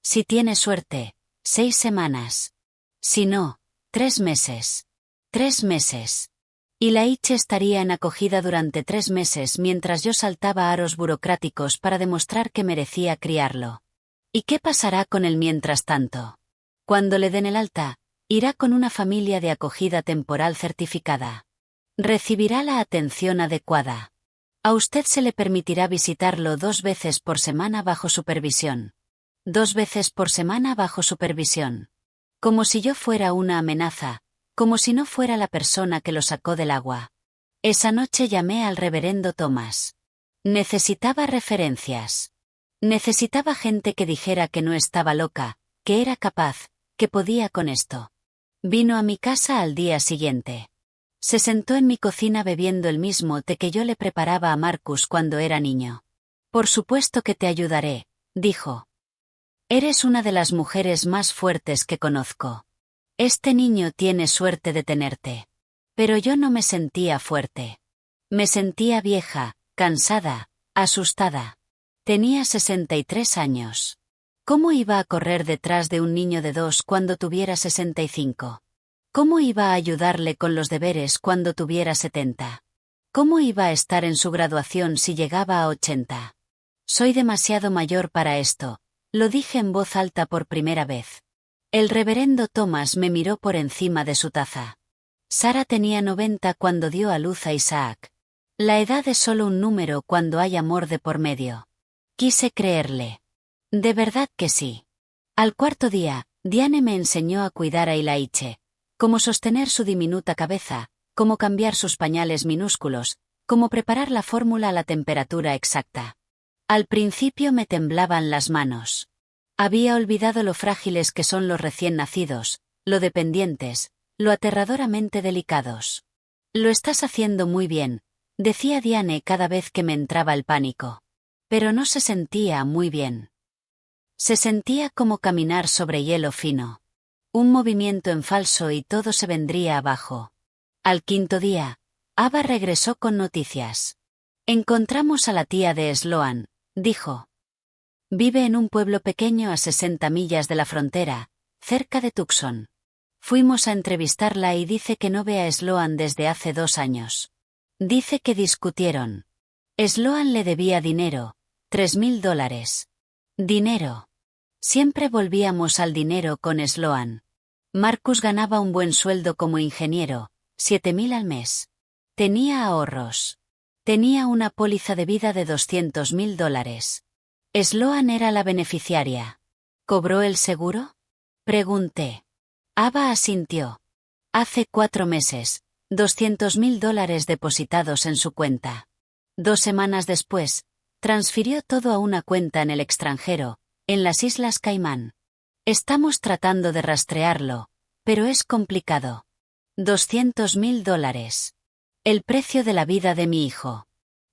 Si tiene suerte, 6 semanas. Si no, 3 meses. 3 meses. Y Laiche estaría en acogida durante 3 meses mientras yo saltaba aros burocráticos para demostrar que merecía criarlo. ¿Y qué pasará con él mientras tanto? Cuando le den el alta, irá con una familia de acogida temporal certificada. Recibirá la atención adecuada. A usted se le permitirá visitarlo 2 veces por semana bajo supervisión. 2 veces por semana bajo supervisión. Como si yo fuera una amenaza, como si no fuera la persona que lo sacó del agua. Esa noche llamé al reverendo Thomas. Necesitaba referencias. Necesitaba gente que dijera que no estaba loca, que era capaz, que podía con esto. Vino a mi casa al día siguiente. Se sentó en mi cocina bebiendo el mismo té que yo le preparaba a Marcus cuando era niño. Por supuesto que te ayudaré, dijo. Eres una de las mujeres más fuertes que conozco. Este niño tiene suerte de tenerte. Pero yo no me sentía fuerte. Me sentía vieja, cansada, asustada. Tenía 63 años. ¿Cómo iba a correr detrás de un niño de 2 cuando tuviera 65? ¿Cómo iba a ayudarle con los deberes cuando tuviera 70? ¿Cómo iba a estar en su graduación si llegaba a 80? Soy demasiado mayor para esto, lo dije en voz alta por primera vez. El reverendo Thomas me miró por encima de su taza. Sara tenía 90 cuando dio a luz a Isaac. La edad es solo un número cuando hay amor de por medio. Quise creerle. De verdad que sí. Al cuarto día, Diane me enseñó a cuidar a Ilaiche. Cómo sostener su diminuta cabeza, cómo cambiar sus pañales minúsculos, cómo preparar la fórmula a la temperatura exacta. Al principio me temblaban las manos. Había olvidado lo frágiles que son los recién nacidos, lo dependientes, lo aterradoramente delicados. Lo estás haciendo muy bien, decía Diane cada vez que me entraba el pánico. Pero no se sentía muy bien. Se sentía como caminar sobre hielo fino. Un movimiento en falso y todo se vendría abajo. Al quinto día, Ava regresó con noticias. Encontramos a la tía de Sloan, dijo. Vive en un pueblo pequeño a 60 millas de la frontera, cerca de Tucson. Fuimos a entrevistarla y dice que no ve a Sloan desde hace 2 años. Dice que discutieron. Sloan le debía dinero, $3,000. Dinero. Siempre volvíamos al dinero con Sloan. Marcus ganaba un buen sueldo como ingeniero, $7,000 al mes. Tenía ahorros. Tenía una póliza de vida de $200,000. Sloan era la beneficiaria. ¿Cobró el seguro? Pregunté. Ava asintió. Hace 4 meses, $200,000 depositados en su cuenta. 2 semanas después, transfirió todo a una cuenta en el extranjero, en las Islas Caimán. Estamos tratando de rastrearlo, pero es complicado. $200,000. El precio de la vida de mi hijo.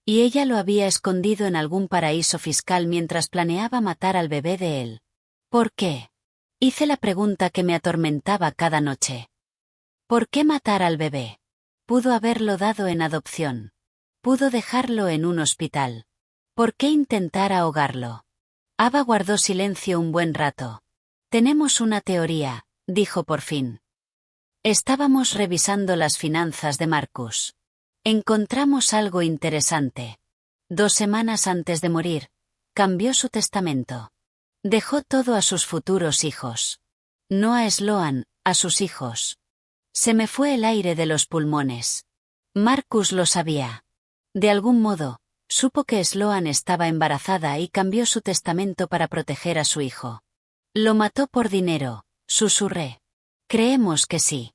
Y ella lo había escondido en algún paraíso fiscal mientras planeaba matar al bebé de él. ¿Por qué? Hice la pregunta que me atormentaba cada noche. ¿Por qué matar al bebé? Pudo haberlo dado en adopción. Pudo dejarlo en un hospital. ¿Por qué intentar ahogarlo? Ava guardó silencio un buen rato. Tenemos una teoría, dijo por fin. Estábamos revisando las finanzas de Marcus. Encontramos algo interesante. 2 semanas antes de morir, cambió su testamento. Dejó todo a sus futuros hijos. No a Sloan, a sus hijos. Se me fue el aire de los pulmones. Marcus lo sabía. De algún modo, supo que Sloan estaba embarazada y cambió su testamento para proteger a su hijo. Lo mató por dinero, susurré. Creemos que sí.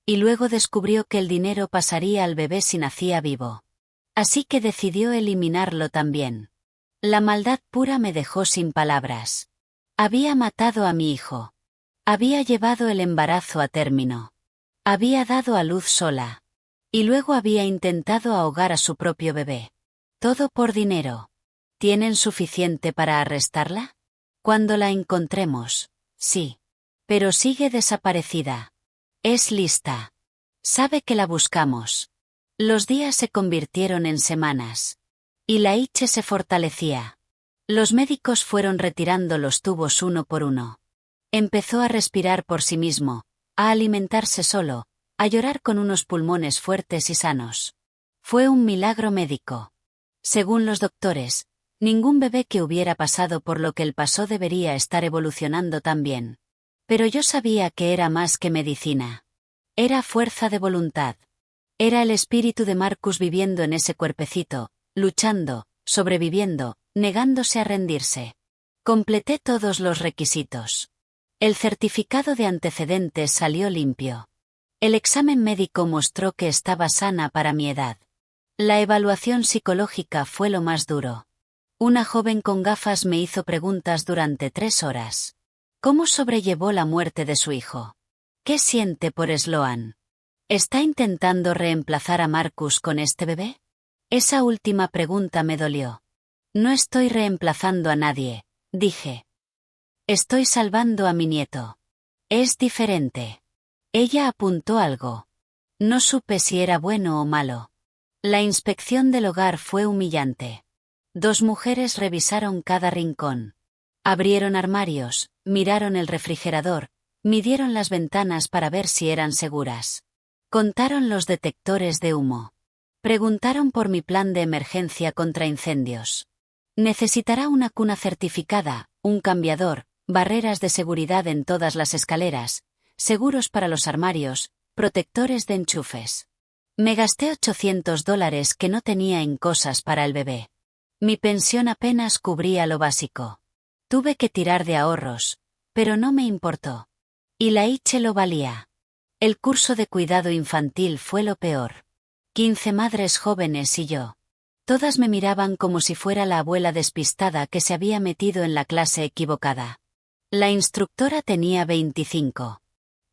Y luego descubrió que el dinero pasaría al bebé si nacía vivo. Así que decidió eliminarlo también. La maldad pura me dejó sin palabras. Había matado a mi hijo. Había llevado el embarazo a término. Había dado a luz sola. Y luego había intentado ahogar a su propio bebé. Todo por dinero. ¿Tienen suficiente para arrestarla? Cuando la encontremos, sí. Pero sigue desaparecida. Es lista. Sabe que la buscamos. Los días se convirtieron en semanas. Y la Iche se fortalecía. Los médicos fueron retirando los tubos uno por uno. Empezó a respirar por sí mismo, a alimentarse solo, a llorar con unos pulmones fuertes y sanos. Fue un milagro médico. Según los doctores, ningún bebé que hubiera pasado por lo que él pasó debería estar evolucionando tan bien. Pero yo sabía que era más que medicina. Era fuerza de voluntad. Era el espíritu de Marcus viviendo en ese cuerpecito, luchando, sobreviviendo, negándose a rendirse. Completé todos los requisitos. El certificado de antecedentes salió limpio. El examen médico mostró que estaba sana para mi edad. La evaluación psicológica fue lo más duro. Una joven con gafas me hizo preguntas durante 3 horas. ¿Cómo sobrellevó la muerte de su hijo? ¿Qué siente por Sloan? ¿Está intentando reemplazar a Marcus con este bebé? Esa última pregunta me dolió. No estoy reemplazando a nadie, dije. Estoy salvando a mi nieto. Es diferente. Ella apuntó algo. No supe si era bueno o malo. La inspección del hogar fue humillante. 2 mujeres revisaron cada rincón. Abrieron armarios, miraron el refrigerador, midieron las ventanas para ver si eran seguras. Contaron los detectores de humo. Preguntaron por mi plan de emergencia contra incendios. Necesitará una cuna certificada, un cambiador, barreras de seguridad en todas las escaleras, seguros para los armarios, protectores de enchufes. Me gasté $800 que no tenía en cosas para el bebé. Mi pensión apenas cubría lo básico. Tuve que tirar de ahorros, pero no me importó. Y la Iche lo valía. El curso de cuidado infantil fue lo peor. 15 madres jóvenes y yo. Todas me miraban como si fuera la abuela despistada que se había metido en la clase equivocada. La instructora tenía 25.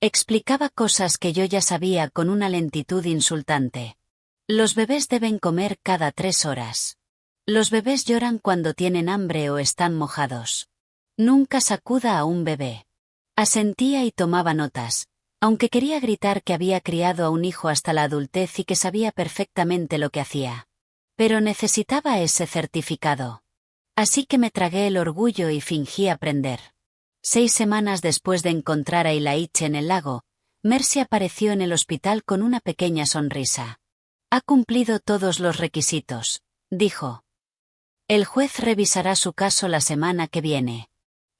Explicaba cosas que yo ya sabía con una lentitud insultante. Los bebés deben comer cada 3 horas. Los bebés lloran cuando tienen hambre o están mojados. Nunca sacuda a un bebé. Asentía y tomaba notas, aunque quería gritar que había criado a un hijo hasta la adultez y que sabía perfectamente lo que hacía. Pero necesitaba ese certificado. Así que me tragué el orgullo y fingí aprender. 6 semanas después de encontrar a Ilaiche en el lago, Mercy apareció en el hospital con una pequeña sonrisa. Ha cumplido todos los requisitos, dijo. El juez revisará su caso la semana que viene.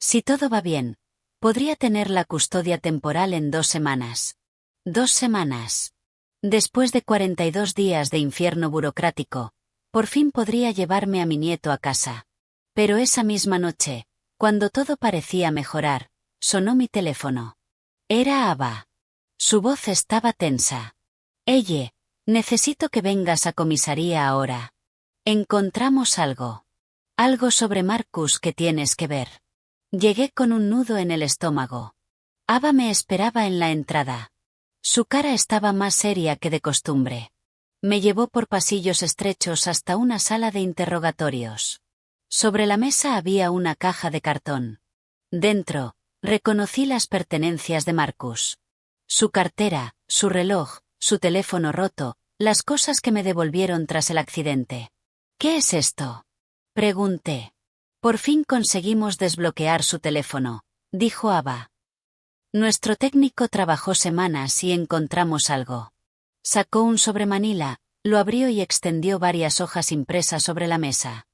Si todo va bien, podría tener la custodia temporal en 2 semanas. 2 semanas. Después de 42 días de infierno burocrático, por fin podría llevarme a mi nieto a casa. Pero esa misma noche, cuando todo parecía mejorar, sonó mi teléfono. Era Ava. Su voz estaba tensa. Ella, necesito que vengas a comisaría ahora. Encontramos algo. Algo sobre Marcus que tienes que ver. Llegué con un nudo en el estómago. Ava me esperaba en la entrada. Su cara estaba más seria que de costumbre. Me llevó por pasillos estrechos hasta una sala de interrogatorios. Sobre la mesa había una caja de cartón. Dentro, reconocí las pertenencias de Marcus. Su cartera, su reloj, su teléfono roto, las cosas que me devolvieron tras el accidente. ¿Qué es esto? Pregunté. Por fin conseguimos desbloquear su teléfono, dijo Ava. Nuestro técnico trabajó semanas y encontramos algo. Sacó un sobremanila, lo abrió y extendió varias hojas impresas sobre la mesa.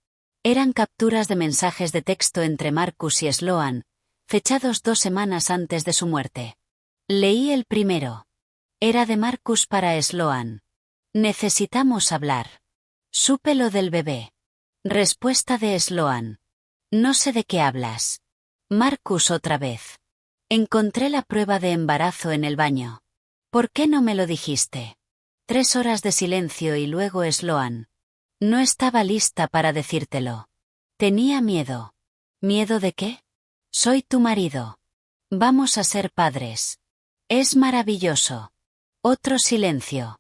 Eran capturas de mensajes de texto entre Marcus y Sloan, fechados 2 semanas antes de su muerte. Leí el primero. Era de Marcus para Sloan. Necesitamos hablar. Supe lo del bebé. Respuesta de Sloan. No sé de qué hablas. Marcus otra vez. Encontré la prueba de embarazo en el baño. ¿Por qué no me lo dijiste? 3 horas de silencio y luego Sloan. No estaba lista para decírtelo. Tenía miedo. ¿Miedo de qué? Soy tu marido. Vamos a ser padres. Es maravilloso. Otro silencio.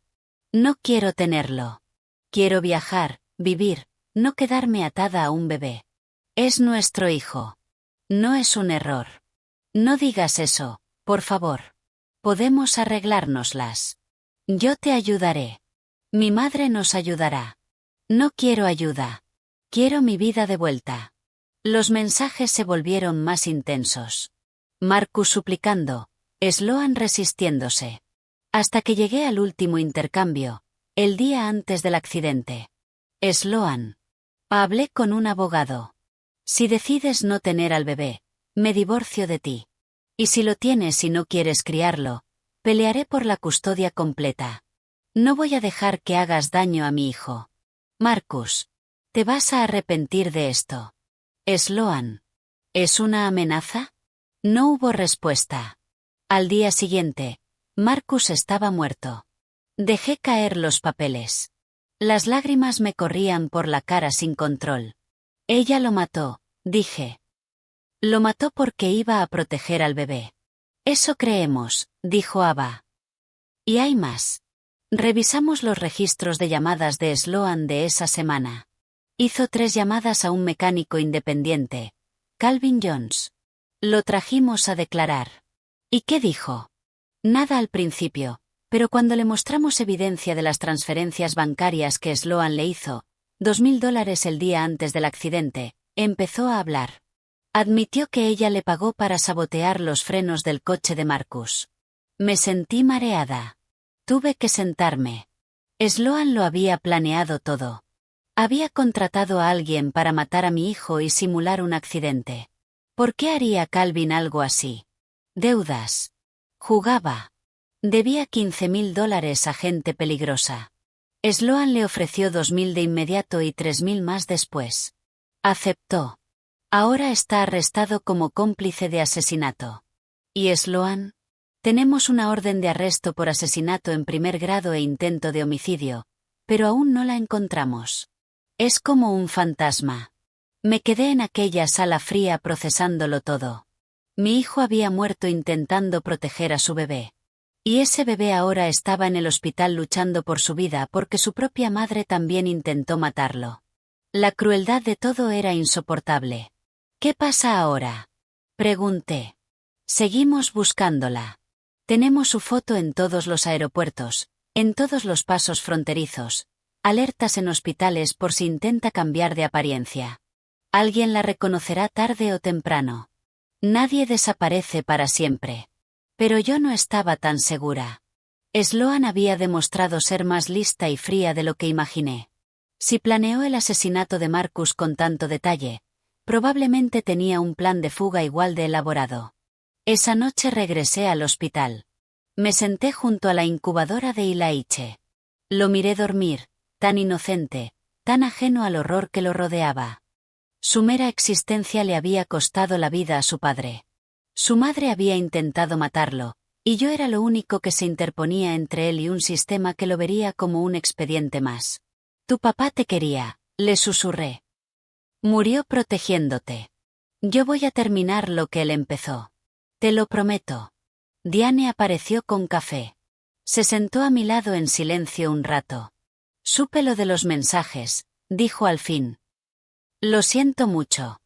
No quiero tenerlo. Quiero viajar, vivir, no quedarme atada a un bebé. Es nuestro hijo. No es un error. No digas eso, por favor. Podemos arreglárnoslas. Yo te ayudaré. Mi madre nos ayudará. No quiero ayuda. Quiero mi vida de vuelta. Los mensajes se volvieron más intensos. Marcus suplicando, Sloan resistiéndose. Hasta que llegué al último intercambio, el día antes del accidente. Sloan. Hablé con un abogado. Si decides no tener al bebé, me divorcio de ti. Y si lo tienes y no quieres criarlo, pelearé por la custodia completa. No voy a dejar que hagas daño a mi hijo. Marcus. Te vas a arrepentir de esto. Sloan. ¿Es una amenaza? No hubo respuesta. Al día siguiente, Marcus estaba muerto. Dejé caer los papeles. Las lágrimas me corrían por la cara sin control. Ella lo mató, dije. Lo mató porque iba a proteger al bebé. Eso creemos, dijo Ava. Y hay más. Revisamos los registros de llamadas de Sloan de esa semana. Hizo 3 llamadas a un mecánico independiente, Calvin Jones. Lo trajimos a declarar. ¿Y qué dijo? Nada al principio, pero cuando le mostramos evidencia de las transferencias bancarias que Sloan le hizo, $2,000 el día antes del accidente, empezó a hablar. Admitió que ella le pagó para sabotear los frenos del coche de Marcus. Me sentí mareada. Tuve que sentarme. Sloan lo había planeado todo. Había contratado a alguien para matar a mi hijo y simular un accidente. ¿Por qué haría Calvin algo así? Deudas. Jugaba. Debía $15,000 a gente peligrosa. Sloan le ofreció 2,000 de inmediato y 3,000 más después. Aceptó. Ahora está arrestado como cómplice de asesinato. ¿Y Sloan? Tenemos una orden de arresto por asesinato en primer grado e intento de homicidio, pero aún no la encontramos. Es como un fantasma. Me quedé en aquella sala fría procesándolo todo. Mi hijo había muerto intentando proteger a su bebé. Y ese bebé ahora estaba en el hospital luchando por su vida porque su propia madre también intentó matarlo. La crueldad de todo era insoportable. ¿Qué pasa ahora? Pregunté. Seguimos buscándola. Tenemos su foto en todos los aeropuertos, en todos los pasos fronterizos, alertas en hospitales por si intenta cambiar de apariencia. Alguien la reconocerá tarde o temprano. Nadie desaparece para siempre. Pero yo no estaba tan segura. Sloan había demostrado ser más lista y fría de lo que imaginé. Si planeó el asesinato de Marcus con tanto detalle, probablemente tenía un plan de fuga igual de elaborado. Esa noche regresé al hospital. Me senté junto a la incubadora de Ilaiche. Lo miré dormir, tan inocente, tan ajeno al horror que lo rodeaba. Su mera existencia le había costado la vida a su padre. Su madre había intentado matarlo, y yo era lo único que se interponía entre él y un sistema que lo vería como un expediente más. Tu papá te quería, le susurré. Murió protegiéndote. Yo voy a terminar lo que él empezó. Te lo prometo. Diane apareció con café. Se sentó a mi lado en silencio un rato. Supe lo de los mensajes, dijo al fin. Lo siento mucho.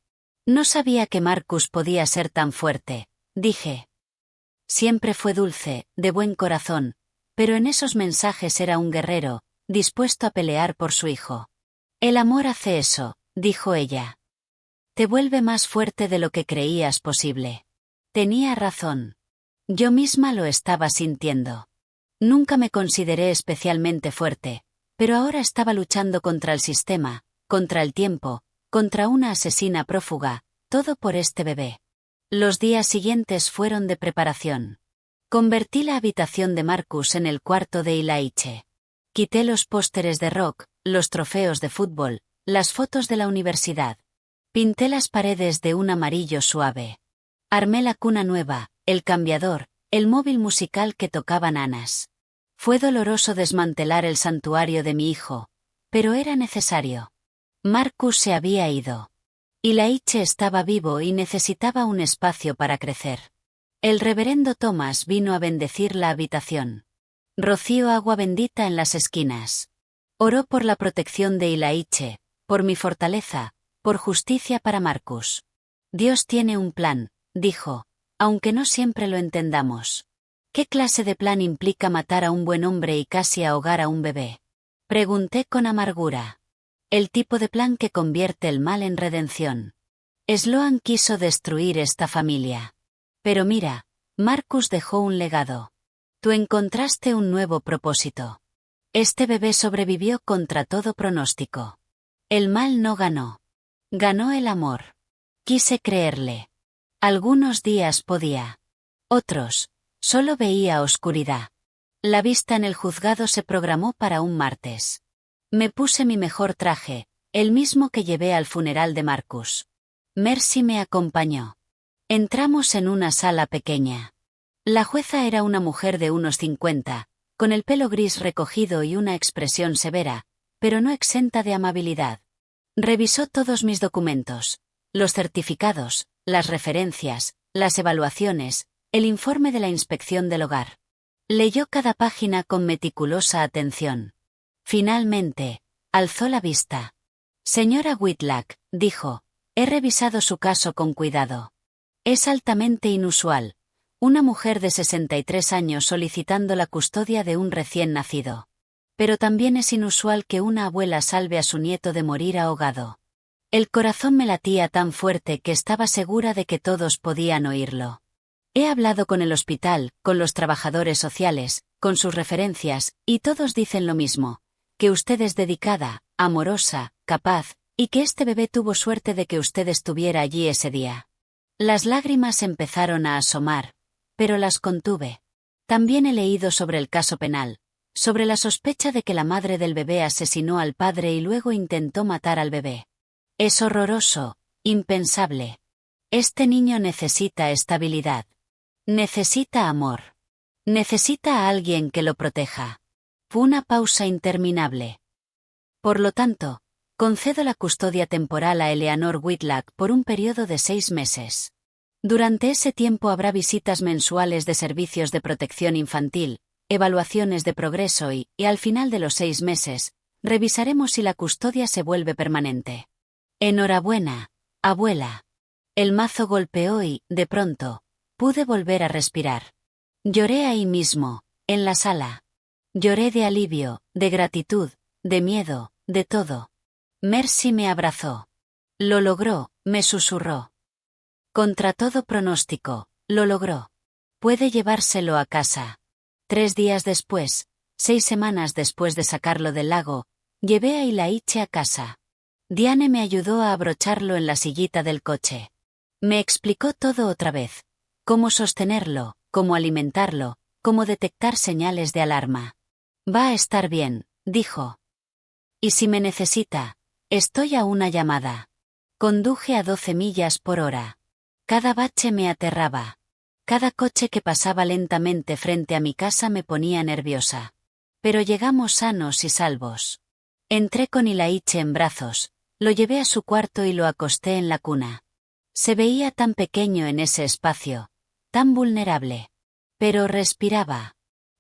No sabía que Marcus podía ser tan fuerte, dije. Siempre fue dulce, de buen corazón, pero en esos mensajes era un guerrero, dispuesto a pelear por su hijo. El amor hace eso, dijo ella. Te vuelve más fuerte de lo que creías posible. Tenía razón. Yo misma lo estaba sintiendo. Nunca me consideré especialmente fuerte, pero ahora estaba luchando contra el sistema, contra el tiempo, contra una asesina prófuga, todo por este bebé. Los días siguientes fueron de preparación. Convertí la habitación de Marcus en el cuarto de Ilaiche. Quité los pósteres de rock, los trofeos de fútbol, las fotos de la universidad. Pinté las paredes de un amarillo suave. Armé la cuna nueva, el cambiador, el móvil musical que tocaba nanas. Fue doloroso desmantelar el santuario de mi hijo, pero era necesario. Marcus se había ido. Ilaiche estaba vivo y necesitaba un espacio para crecer. El reverendo Thomas vino a bendecir la habitación. Roció agua bendita en las esquinas. Oró por la protección de Ilaiche, por mi fortaleza, por justicia para Marcus. Dios tiene un plan, dijo, aunque no siempre lo entendamos. ¿Qué clase de plan implica matar a un buen hombre y casi ahogar a un bebé? Pregunté con amargura. El tipo de plan que convierte el mal en redención. Sloan quiso destruir esta familia. Pero mira, Marcus dejó un legado. Tú encontraste un nuevo propósito. Este bebé sobrevivió contra todo pronóstico. El mal no ganó. Ganó el amor. Quise creerle. Algunos días podía. Otros, solo veía oscuridad. La vista en el juzgado se programó para un martes. Me puse mi mejor traje, el mismo que llevé al funeral de Marcus. Mercy me acompañó. Entramos en una sala pequeña. La jueza era una mujer de unos 50, con el pelo gris recogido y una expresión severa, pero no exenta de amabilidad. Revisó todos mis documentos, los certificados, las referencias, las evaluaciones, el informe de la inspección del hogar. Leyó cada página con meticulosa atención. Finalmente, alzó la vista. Señora Whitlock, dijo, he revisado su caso con cuidado. Es altamente inusual. Una mujer de 63 años solicitando la custodia de un recién nacido. Pero también es inusual que una abuela salve a su nieto de morir ahogado. El corazón me latía tan fuerte que estaba segura de que todos podían oírlo. He hablado con el hospital, con los trabajadores sociales, con sus referencias, y todos dicen lo mismo, que usted es dedicada, amorosa, capaz, y que este bebé tuvo suerte de que usted estuviera allí ese día. Las lágrimas empezaron a asomar, pero las contuve. También he leído sobre el caso penal, sobre la sospecha de que la madre del bebé asesinó al padre y luego intentó matar al bebé. Es horroroso, impensable. Este niño necesita estabilidad. Necesita amor. Necesita a alguien que lo proteja. Fue una pausa interminable. Por lo tanto, concedo la custodia temporal a Eleanor Whitlock por un periodo de 6 meses. Durante ese tiempo habrá visitas mensuales de servicios de protección infantil, evaluaciones de progreso y, al final de los 6 meses, revisaremos si la custodia se vuelve permanente. Enhorabuena, abuela. El mazo golpeó y, de pronto, pude volver a respirar. Lloré ahí mismo, en la sala. Lloré de alivio, de gratitud, de miedo, de todo. Mercy me abrazó. Lo logró, me susurró. Contra todo pronóstico, lo logró. Puede llevárselo a casa. 3 días después, 6 semanas después de sacarlo del lago, llevé a Ilaiche a casa. Diane me ayudó a abrocharlo en la sillita del coche. Me explicó todo otra vez. Cómo sostenerlo, cómo alimentarlo, cómo detectar señales de alarma. Va a estar bien, dijo. Y si me necesita, estoy a una llamada. Conduje a 12 millas por hora. Cada bache me aterraba. Cada coche que pasaba lentamente frente a mi casa me ponía nerviosa. Pero llegamos sanos y salvos. Entré con Ilaiche en brazos, lo llevé a su cuarto y lo acosté en la cuna. Se veía tan pequeño en ese espacio, tan vulnerable. Pero respiraba.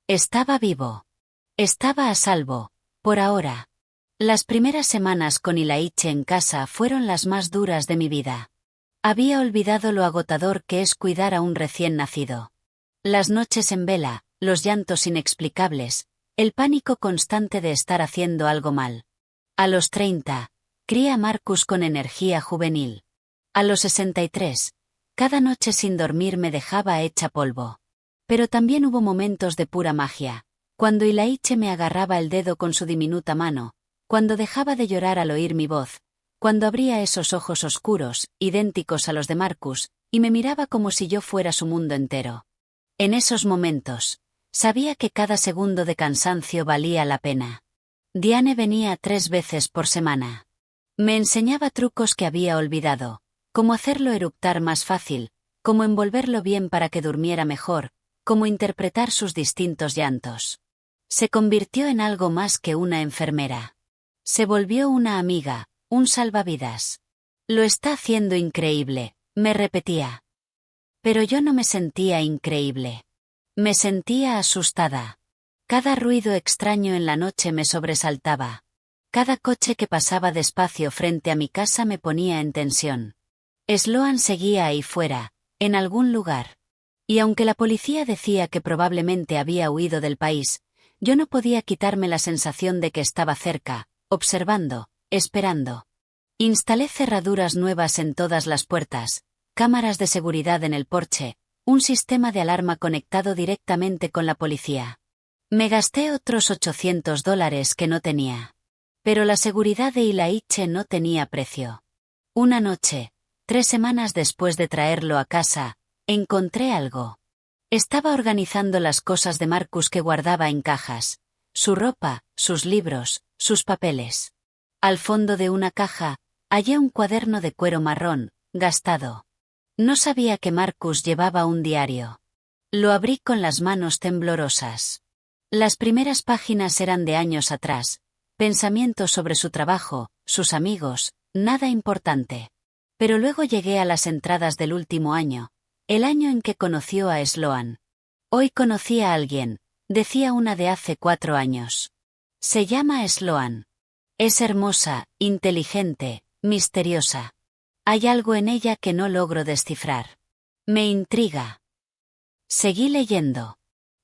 Estaba vivo. Estaba a salvo, por ahora. Las primeras semanas con Ilaiche en casa fueron las más duras de mi vida. Había olvidado lo agotador que es cuidar a un recién nacido. Las noches en vela, los llantos inexplicables, el pánico constante de estar haciendo algo mal. A los 30, crié a Marcus con energía juvenil. A los 63, cada noche sin dormir me dejaba hecha polvo. Pero también hubo momentos de pura magia, cuando Ilaiche me agarraba el dedo con su diminuta mano, cuando dejaba de llorar al oír mi voz, cuando abría esos ojos oscuros, idénticos a los de Marcus, y me miraba como si yo fuera su mundo entero. En esos momentos, sabía que cada segundo de cansancio valía la pena. Diane venía 3 veces por semana. Me enseñaba trucos que había olvidado, cómo hacerlo eructar más fácil, cómo envolverlo bien para que durmiera mejor, cómo interpretar sus distintos llantos. Se convirtió en algo más que una enfermera. Se volvió una amiga, un salvavidas. Lo está haciendo increíble, me repetía. Pero yo no me sentía increíble. Me sentía asustada. Cada ruido extraño en la noche me sobresaltaba. Cada coche que pasaba despacio frente a mi casa me ponía en tensión. Sloan seguía ahí fuera, en algún lugar. Y aunque la policía decía que probablemente había huido del país, yo no podía quitarme la sensación de que estaba cerca, observando, esperando. Instalé cerraduras nuevas en todas las puertas, cámaras de seguridad en el porche, un sistema de alarma conectado directamente con la policía. Me gasté otros $800 que no tenía. Pero la seguridad de Ilaiche no tenía precio. Una noche, 3 semanas después de traerlo a casa, encontré algo. Estaba organizando las cosas de Marcus que guardaba en cajas, su ropa, sus libros, sus papeles. Al fondo de una caja, hallé un cuaderno de cuero marrón, gastado. No sabía que Marcus llevaba un diario. Lo abrí con las manos temblorosas. Las primeras páginas eran de años atrás, pensamientos sobre su trabajo, sus amigos, nada importante. Pero luego llegué a las entradas del último año, el año en que conoció a Sloan. Hoy conocí a alguien, decía una de hace 4 años. Se llama Sloan. Es hermosa, inteligente, misteriosa. Hay algo en ella que no logro descifrar. Me intriga. Seguí leyendo.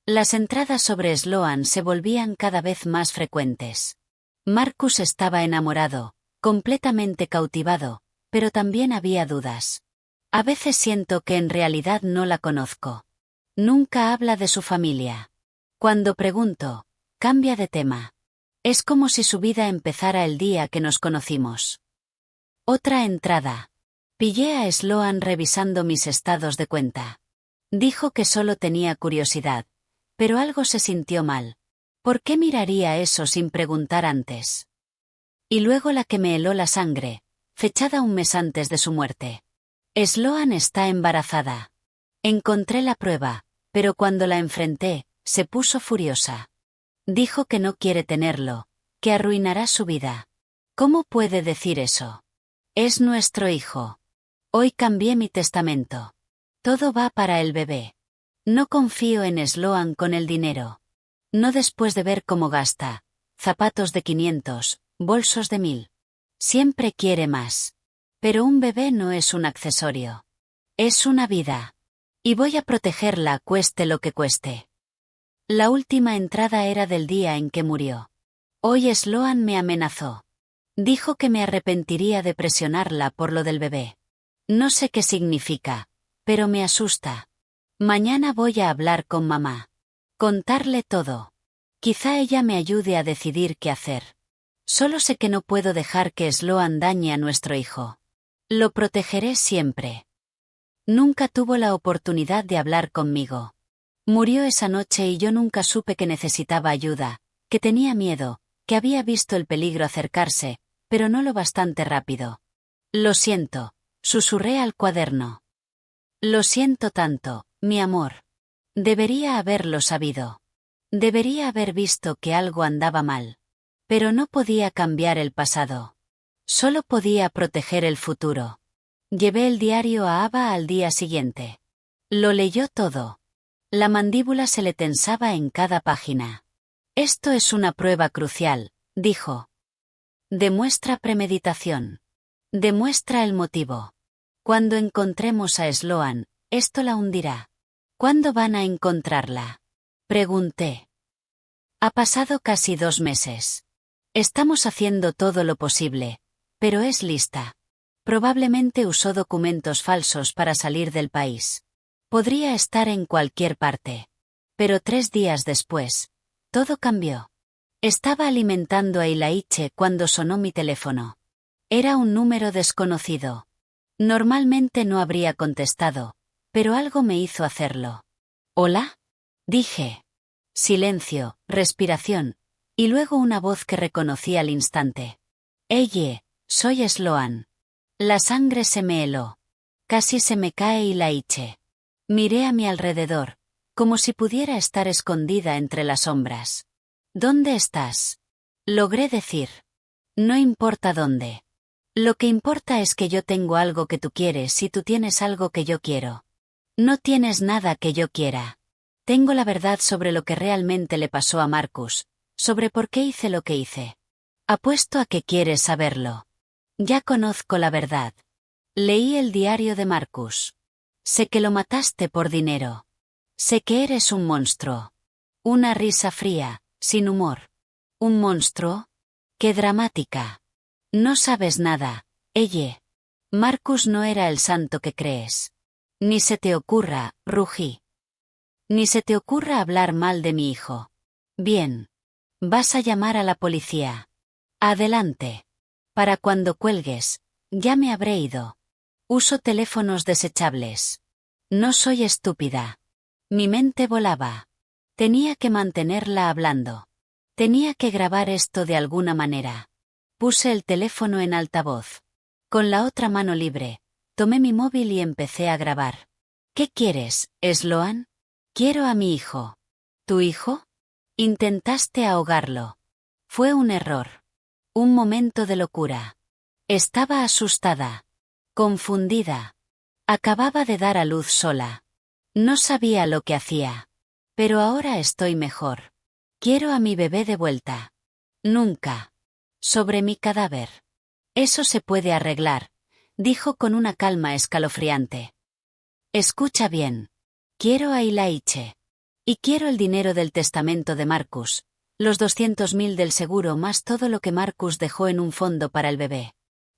Las entradas sobre Sloan se volvían cada vez más frecuentes. Marcus estaba enamorado, completamente cautivado, pero también había dudas. A veces siento que en realidad no la conozco. Nunca habla de su familia. Cuando pregunto, cambia de tema. Es como si su vida empezara el día que nos conocimos. Otra entrada. Pillé a Sloan revisando mis estados de cuenta. Dijo que solo tenía curiosidad, pero algo se sintió mal. ¿Por qué miraría eso sin preguntar antes? Y luego la que me heló la sangre, fechada un mes antes de su muerte. Sloan está embarazada. Encontré la prueba, pero cuando la enfrenté, se puso furiosa. Dijo que no quiere tenerlo, que arruinará su vida. ¿Cómo puede decir eso? Es nuestro hijo. Hoy cambié mi testamento. Todo va para el bebé. No confío en Sloan con el dinero. No después de ver cómo gasta. Zapatos de 500, bolsos de 1000. Siempre quiere más. Pero un bebé no es un accesorio. Es una vida. Y voy a protegerla cueste lo que cueste. La última entrada era del día en que murió. Hoy Sloan me amenazó. Dijo que me arrepentiría de presionarla por lo del bebé. No sé qué significa, pero me asusta. Mañana voy a hablar con mamá. Contarle todo. Quizá ella me ayude a decidir qué hacer. Solo sé que no puedo dejar que Sloan dañe a nuestro hijo. Lo protegeré siempre. Nunca tuvo la oportunidad de hablar conmigo. Murió esa noche y yo nunca supe que necesitaba ayuda, que tenía miedo, que había visto el peligro acercarse, pero no lo bastante rápido. Lo siento, susurré al cuaderno. Lo siento tanto, mi amor. Debería haberlo sabido. Debería haber visto que algo andaba mal. Pero no podía cambiar el pasado. Solo podía proteger el futuro. Llevé el diario a Ava al día siguiente. Lo leyó todo. La mandíbula se le tensaba en cada página. Esto es una prueba crucial, dijo. Demuestra premeditación. Demuestra el motivo. Cuando encontremos a Sloan, esto la hundirá. ¿Cuándo van a encontrarla? Pregunté. Ha pasado casi 2 meses. Estamos haciendo todo lo posible, pero es lista. Probablemente usó documentos falsos para salir del país. Podría estar en cualquier parte. Pero 3 días después, todo cambió. Estaba alimentando a Ilaiche cuando sonó mi teléfono. Era un número desconocido. Normalmente no habría contestado, pero algo me hizo hacerlo. ¿Hola? Dije. Silencio, respiración, y luego una voz que reconocí al instante. Soy Sloan. La sangre se me heló. Casi se me cae Ilaiche. Miré a mi alrededor, como si pudiera estar escondida entre las sombras. ¿Dónde estás? Logré decir. No importa dónde. Lo que importa es que yo tengo algo que tú quieres y tú tienes algo que yo quiero. No tienes nada que yo quiera. Tengo la verdad sobre lo que realmente le pasó a Marcus, sobre por qué hice lo que hice. Apuesto a que quieres saberlo. Ya conozco la verdad. Leí el diario de Marcus. Sé que lo mataste por dinero. Sé que eres un monstruo. Una risa fría, sin humor. ¿Un monstruo? ¡Qué dramática! No sabes nada, Elle. Marcus no era el santo que crees. Ni se te ocurra, rugí. Ni se te ocurra hablar mal de mi hijo. Bien. Vas a llamar a la policía. Adelante. Para cuando cuelgues, ya me habré ido. Uso teléfonos desechables. No soy estúpida. Mi mente volaba. Tenía que mantenerla hablando. Tenía que grabar esto de alguna manera. Puse el teléfono en altavoz. Con la otra mano libre, tomé mi móvil y empecé a grabar. ¿Qué quieres, Sloan? Quiero a mi hijo. ¿Tu hijo? Intentaste ahogarlo. Fue un error. Un momento de locura. Estaba asustada. Confundida. Acababa de dar a luz sola. No sabía lo que hacía. Pero ahora estoy mejor. Quiero a mi bebé de vuelta. Nunca. Sobre mi cadáver. Eso se puede arreglar, dijo con una calma escalofriante. Escucha bien. Quiero a Ilaiche. Y quiero el dinero del testamento de Marcus, los 200.000 del seguro más todo lo que Marcus dejó en un fondo para el bebé.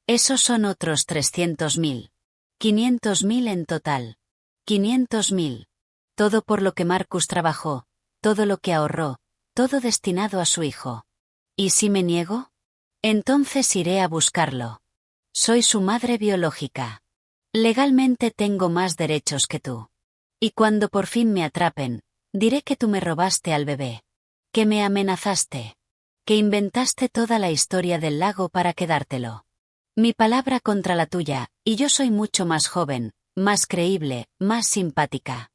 Esos son otros 300.000. 500.000 en total. 500.000. Todo por lo que Marcus trabajó, todo lo que ahorró, todo destinado a su hijo. ¿Y si me niego? Entonces iré a buscarlo. Soy su madre biológica. Legalmente tengo más derechos que tú. Y cuando por fin me atrapen, diré que tú me robaste al bebé. Que me amenazaste. Que inventaste toda la historia del lago para quedártelo. Mi palabra contra la tuya, y yo soy mucho más joven, más creíble, más simpática.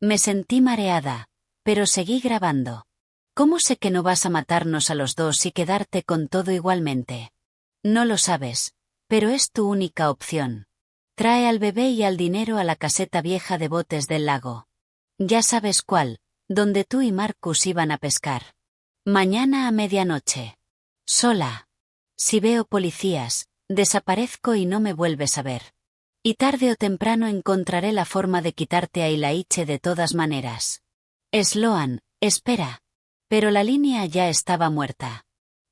Me sentí mareada, pero seguí grabando. ¿Cómo sé que no vas a matarnos a los dos y quedarte con todo igualmente? No lo sabes, pero es tu única opción. Trae al bebé y al dinero a la caseta vieja de botes del lago. Ya sabes cuál, donde tú y Marcus iban a pescar. Mañana a medianoche. Sola. Si veo policías, desaparezco y no me vuelves a ver. Y tarde o temprano encontraré la forma de quitarte a Ilaiche de todas maneras. Sloan, espera. Pero la línea ya estaba muerta.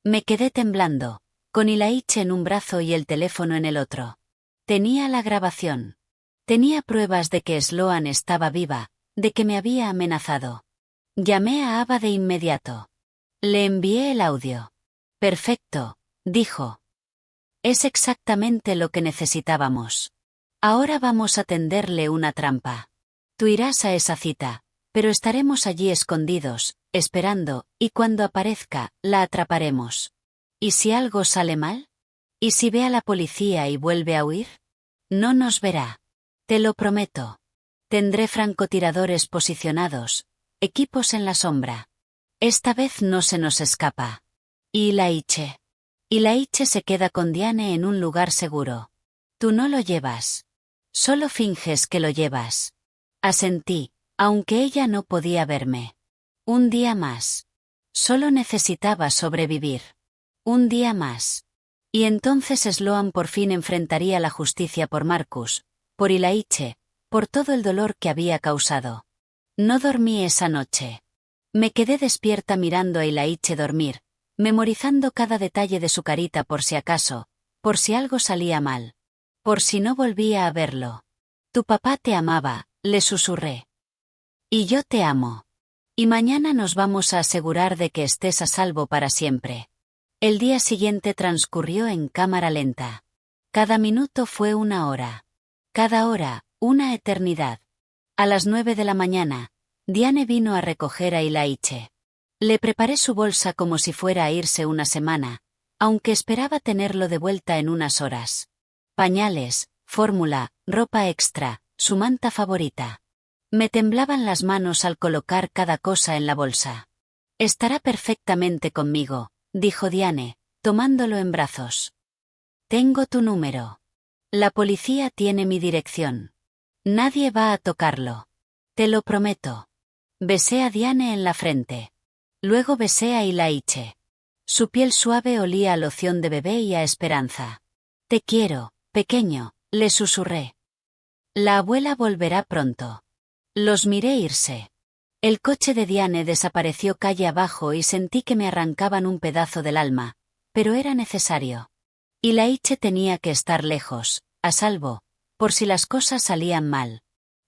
Me quedé temblando, con Ilaiche en un brazo y el teléfono en el otro. Tenía la grabación. Tenía pruebas de que Sloan estaba viva, de que me había amenazado. Llamé a Ava de inmediato. Le envié el audio. Perfecto, dijo. Es exactamente lo que necesitábamos. Ahora vamos a tenderle una trampa. Tú irás a esa cita, pero estaremos allí escondidos, esperando, y cuando aparezca, la atraparemos. ¿Y si algo sale mal? ¿Y si ve a la policía y vuelve a huir? No nos verá. Te lo prometo. Tendré francotiradores posicionados, equipos en la sombra. Esta vez no se nos escapa. Y Ilaiche. Ilaiche se queda con Diane en un lugar seguro. Tú no lo llevas. Solo finges que lo llevas. Asentí, aunque ella no podía verme. Un día más. Solo necesitaba sobrevivir. Un día más. Y entonces Sloan por fin enfrentaría la justicia por Marcus, por Ilaiche, por todo el dolor que había causado. No dormí esa noche. Me quedé despierta mirando a Ilaiche dormir, memorizando cada detalle de su carita por si acaso, por si algo salía mal. Por si no volvía a verlo. Tu papá te amaba, le susurré. Y yo te amo. Y mañana nos vamos a asegurar de que estés a salvo para siempre. El día siguiente transcurrió en cámara lenta. Cada minuto fue una hora. Cada hora, una eternidad. A las 9 de la mañana, Diane vino a recoger a Ilaiche. Le preparé su bolsa como si fuera a irse una semana, aunque esperaba tenerlo de vuelta en unas horas. Pañales, fórmula, ropa extra, su manta favorita. Me temblaban las manos al colocar cada cosa en la bolsa. Estará perfectamente conmigo, dijo Diane, tomándolo en brazos. Tengo tu número. La policía tiene mi dirección. Nadie va a tocarlo. Te lo prometo. Besé a Diane en la frente. Luego besé a Ilaiche. Su piel suave olía a loción de bebé y a esperanza. Te quiero, pequeño, le susurré. La abuela volverá pronto. Los miré irse. El coche de Diane desapareció calle abajo y sentí que me arrancaban un pedazo del alma, pero era necesario. Ilaiche tenía que estar lejos, a salvo, por si las cosas salían mal.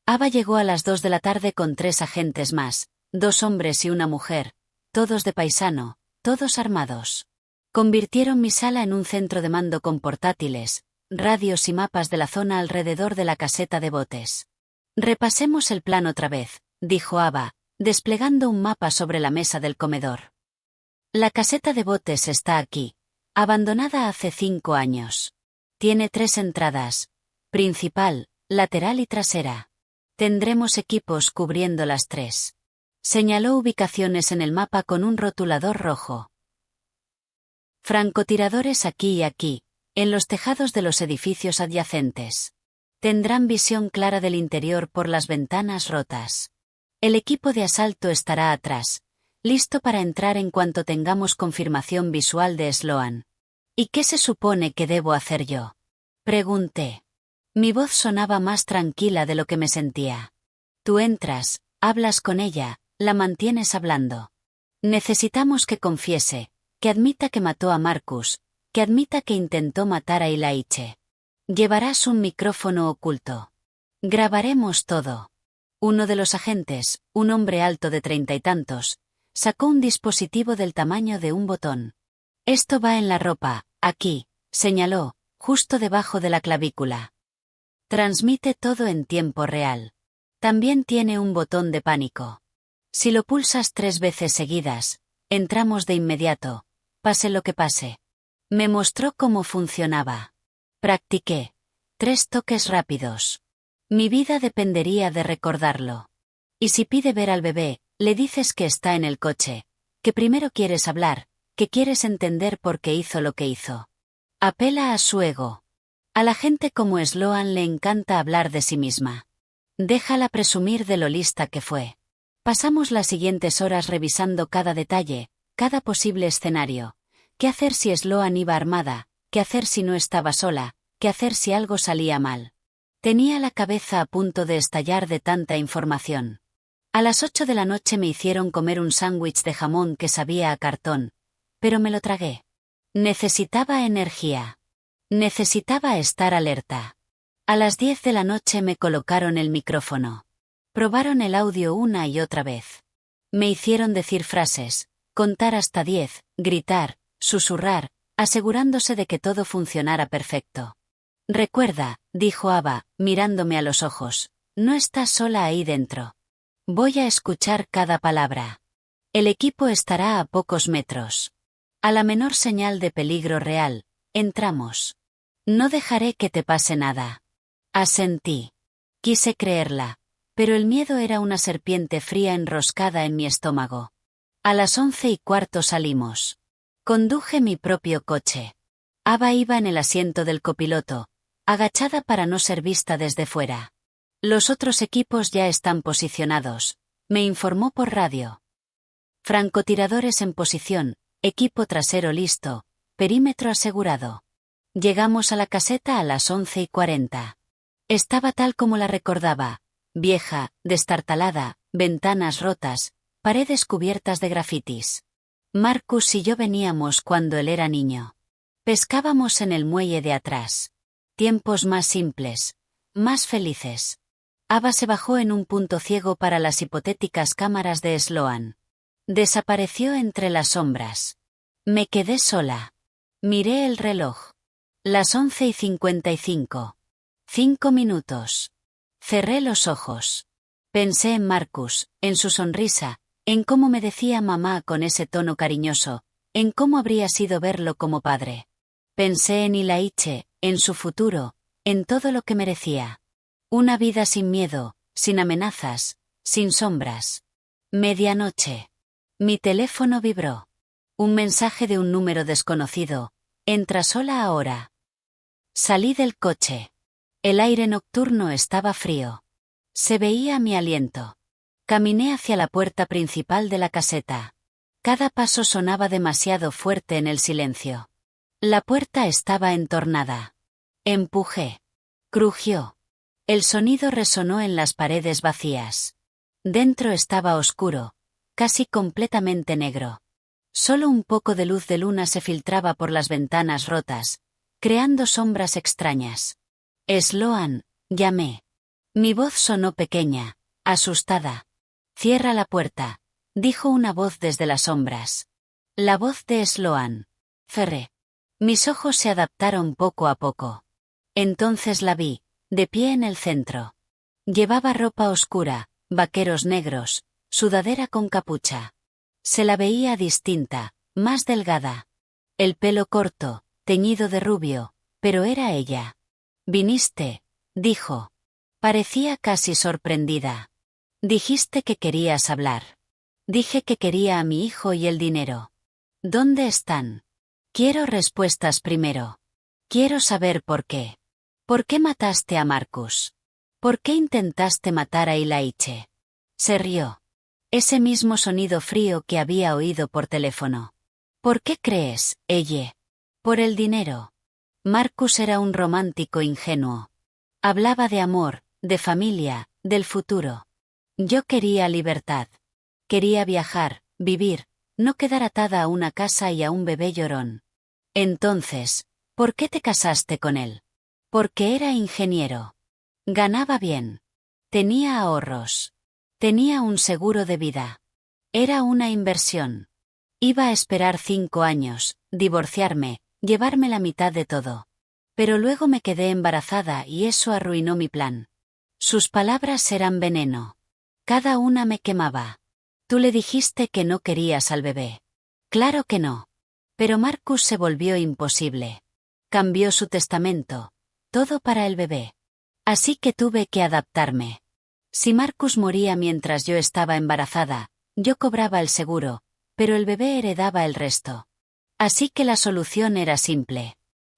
Ava llegó a las 2 de la tarde con 3 agentes más, 2 hombres y una mujer, todos de paisano, todos armados. Convirtieron mi sala en un centro de mando con portátiles, radios y mapas de la zona alrededor de la caseta de botes. Repasemos el plan otra vez, dijo Ava, desplegando un mapa sobre la mesa del comedor. La caseta de botes está aquí, abandonada hace 5 años. Tiene 3 entradas, principal, lateral y trasera. Tendremos equipos cubriendo las 3. Señaló ubicaciones en el mapa con un rotulador rojo. Francotiradores aquí y aquí, en los tejados de los edificios adyacentes. Tendrán visión clara del interior por las ventanas rotas. El equipo de asalto estará atrás, listo para entrar en cuanto tengamos confirmación visual de Sloan. ¿Y qué se supone que debo hacer yo? Pregunté. Mi voz sonaba más tranquila de lo que me sentía. Tú entras, hablas con ella, la mantienes hablando. Necesitamos que confiese, que admita que mató a Marcus, que admita que intentó matar a Ilaiche. Llevarás un micrófono oculto. Grabaremos todo. Uno de los agentes, un hombre alto de 30 y tantos, sacó un dispositivo del tamaño de un botón. Esto va en la ropa, aquí, señaló, justo debajo de la clavícula. Transmite todo en tiempo real. También tiene un botón de pánico. Si lo pulsas 3 veces seguidas, entramos de inmediato, pase lo que pase. Me mostró cómo funcionaba. Practiqué. 3 toques rápidos. Mi vida dependería de recordarlo. Y si pide ver al bebé, le dices que está en el coche, que primero quieres hablar, que quieres entender por qué hizo lo que hizo. Apela a su ego. A la gente como Sloan le encanta hablar de sí misma. Déjala presumir de lo lista que fue. Pasamos las siguientes horas revisando cada detalle, cada posible escenario. ¿Qué hacer si Sloan iba armada? ¿Qué hacer si no estaba sola? ¿Qué hacer si algo salía mal? Tenía la cabeza a punto de estallar de tanta información. A las 8 de la noche me hicieron comer un sándwich de jamón que sabía a cartón, pero me lo tragué. Necesitaba energía. Necesitaba estar alerta. A las 10 de la noche me colocaron el micrófono. Probaron el audio una y otra vez. Me hicieron decir frases, contar hasta 10, gritar, susurrar, asegurándose de que todo funcionara perfecto. Recuerda, dijo Ava, mirándome a los ojos, no estás sola ahí dentro. Voy a escuchar cada palabra. El equipo estará a pocos metros. A la menor señal de peligro real, entramos. No dejaré que te pase nada. Asentí. Quise creerla, pero el miedo era una serpiente fría enroscada en mi estómago. A las 11:15 salimos. Conduje mi propio coche. Ava iba en el asiento del copiloto, agachada para no ser vista desde fuera. Los otros equipos ya están posicionados, me informó por radio. Francotiradores en posición, equipo trasero listo, perímetro asegurado. Llegamos a la caseta a las 11:40. Estaba tal como la recordaba, vieja, destartalada, ventanas rotas, paredes cubiertas de grafitis. Marcus y yo veníamos cuando él era niño. Pescábamos en el muelle de atrás. Tiempos más simples, más felices. Ava se bajó en un punto ciego para las hipotéticas cámaras de Sloan. Desapareció entre las sombras. Me quedé sola. Miré el reloj. Las 11:55. 5 minutos. Cerré los ojos. Pensé en Marcus, en su sonrisa, en cómo me decía mamá con ese tono cariñoso, en cómo habría sido verlo como padre. Pensé en Ilaiche, en su futuro, en todo lo que merecía. Una vida sin miedo, sin amenazas, sin sombras. Medianoche. Mi teléfono vibró. Un mensaje de un número desconocido. Entra sola ahora. Salí del coche. El aire nocturno estaba frío. Se veía mi aliento. Caminé hacia la puerta principal de la caseta. Cada paso sonaba demasiado fuerte en el silencio. La puerta estaba entornada. Empujé. Crujió. El sonido resonó en las paredes vacías. Dentro estaba oscuro, casi completamente negro. Solo un poco de luz de luna se filtraba por las ventanas rotas, creando sombras extrañas. Sloan, llamé. Mi voz sonó pequeña, asustada. Cierra la puerta, dijo una voz desde las sombras. La voz de Sloan. Cerré. Mis ojos se adaptaron poco a poco. Entonces la vi, de pie en el centro. Llevaba ropa oscura, vaqueros negros, sudadera con capucha. Se la veía distinta, más delgada. El pelo corto, teñido de rubio, pero era ella. «Viniste», dijo. Parecía casi sorprendida. «Dijiste que querías hablar». Dije que quería a mi hijo y el dinero. «¿Dónde están?» «Quiero respuestas primero. Quiero saber por qué. ¿Por qué mataste a Marcus? ¿Por qué intentaste matar a Ilaiche?» Se rió. Ese mismo sonido frío que había oído por teléfono. «¿Por qué crees, ella?» «Por el dinero». Marcus era un romántico ingenuo. Hablaba de amor, de familia, del futuro. Yo quería libertad. Quería viajar, vivir, no quedar atada a una casa y a un bebé llorón. Entonces, ¿por qué te casaste con él? Porque era ingeniero. Ganaba bien. Tenía ahorros. Tenía un seguro de vida. Era una inversión. Iba a esperar 5 años, divorciarme, llevarme la mitad de todo. Pero luego me quedé embarazada y eso arruinó mi plan. Sus palabras eran veneno. Cada una me quemaba. Tú le dijiste que no querías al bebé. Claro que no. Pero Marcus se volvió imposible. Cambió su testamento. Todo para el bebé. Así que tuve que adaptarme. Si Marcus moría mientras yo estaba embarazada, yo cobraba el seguro, pero el bebé heredaba el resto. Así que la solución era simple.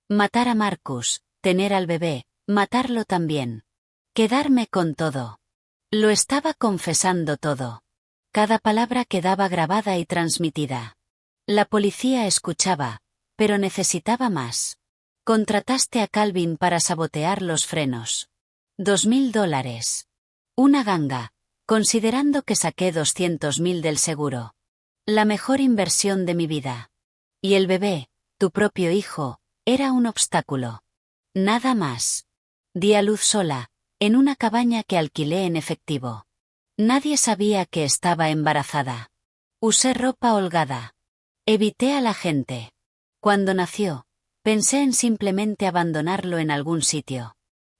Matar a Marcus, tener al bebé, matarlo también. Quedarme con todo. Lo estaba confesando todo. Cada palabra quedaba grabada y transmitida. La policía escuchaba, pero necesitaba más. Contrataste a Calvin para sabotear los frenos. $2000. Una ganga, considerando que saqué 200.000 del seguro. La mejor inversión de mi vida. Y el bebé, tu propio hijo, era un obstáculo. Nada más. Di a luz sola, en una cabaña que alquilé en efectivo. Nadie sabía que estaba embarazada. Usé ropa holgada. Evité a la gente. Cuando nació, pensé en simplemente abandonarlo en algún sitio.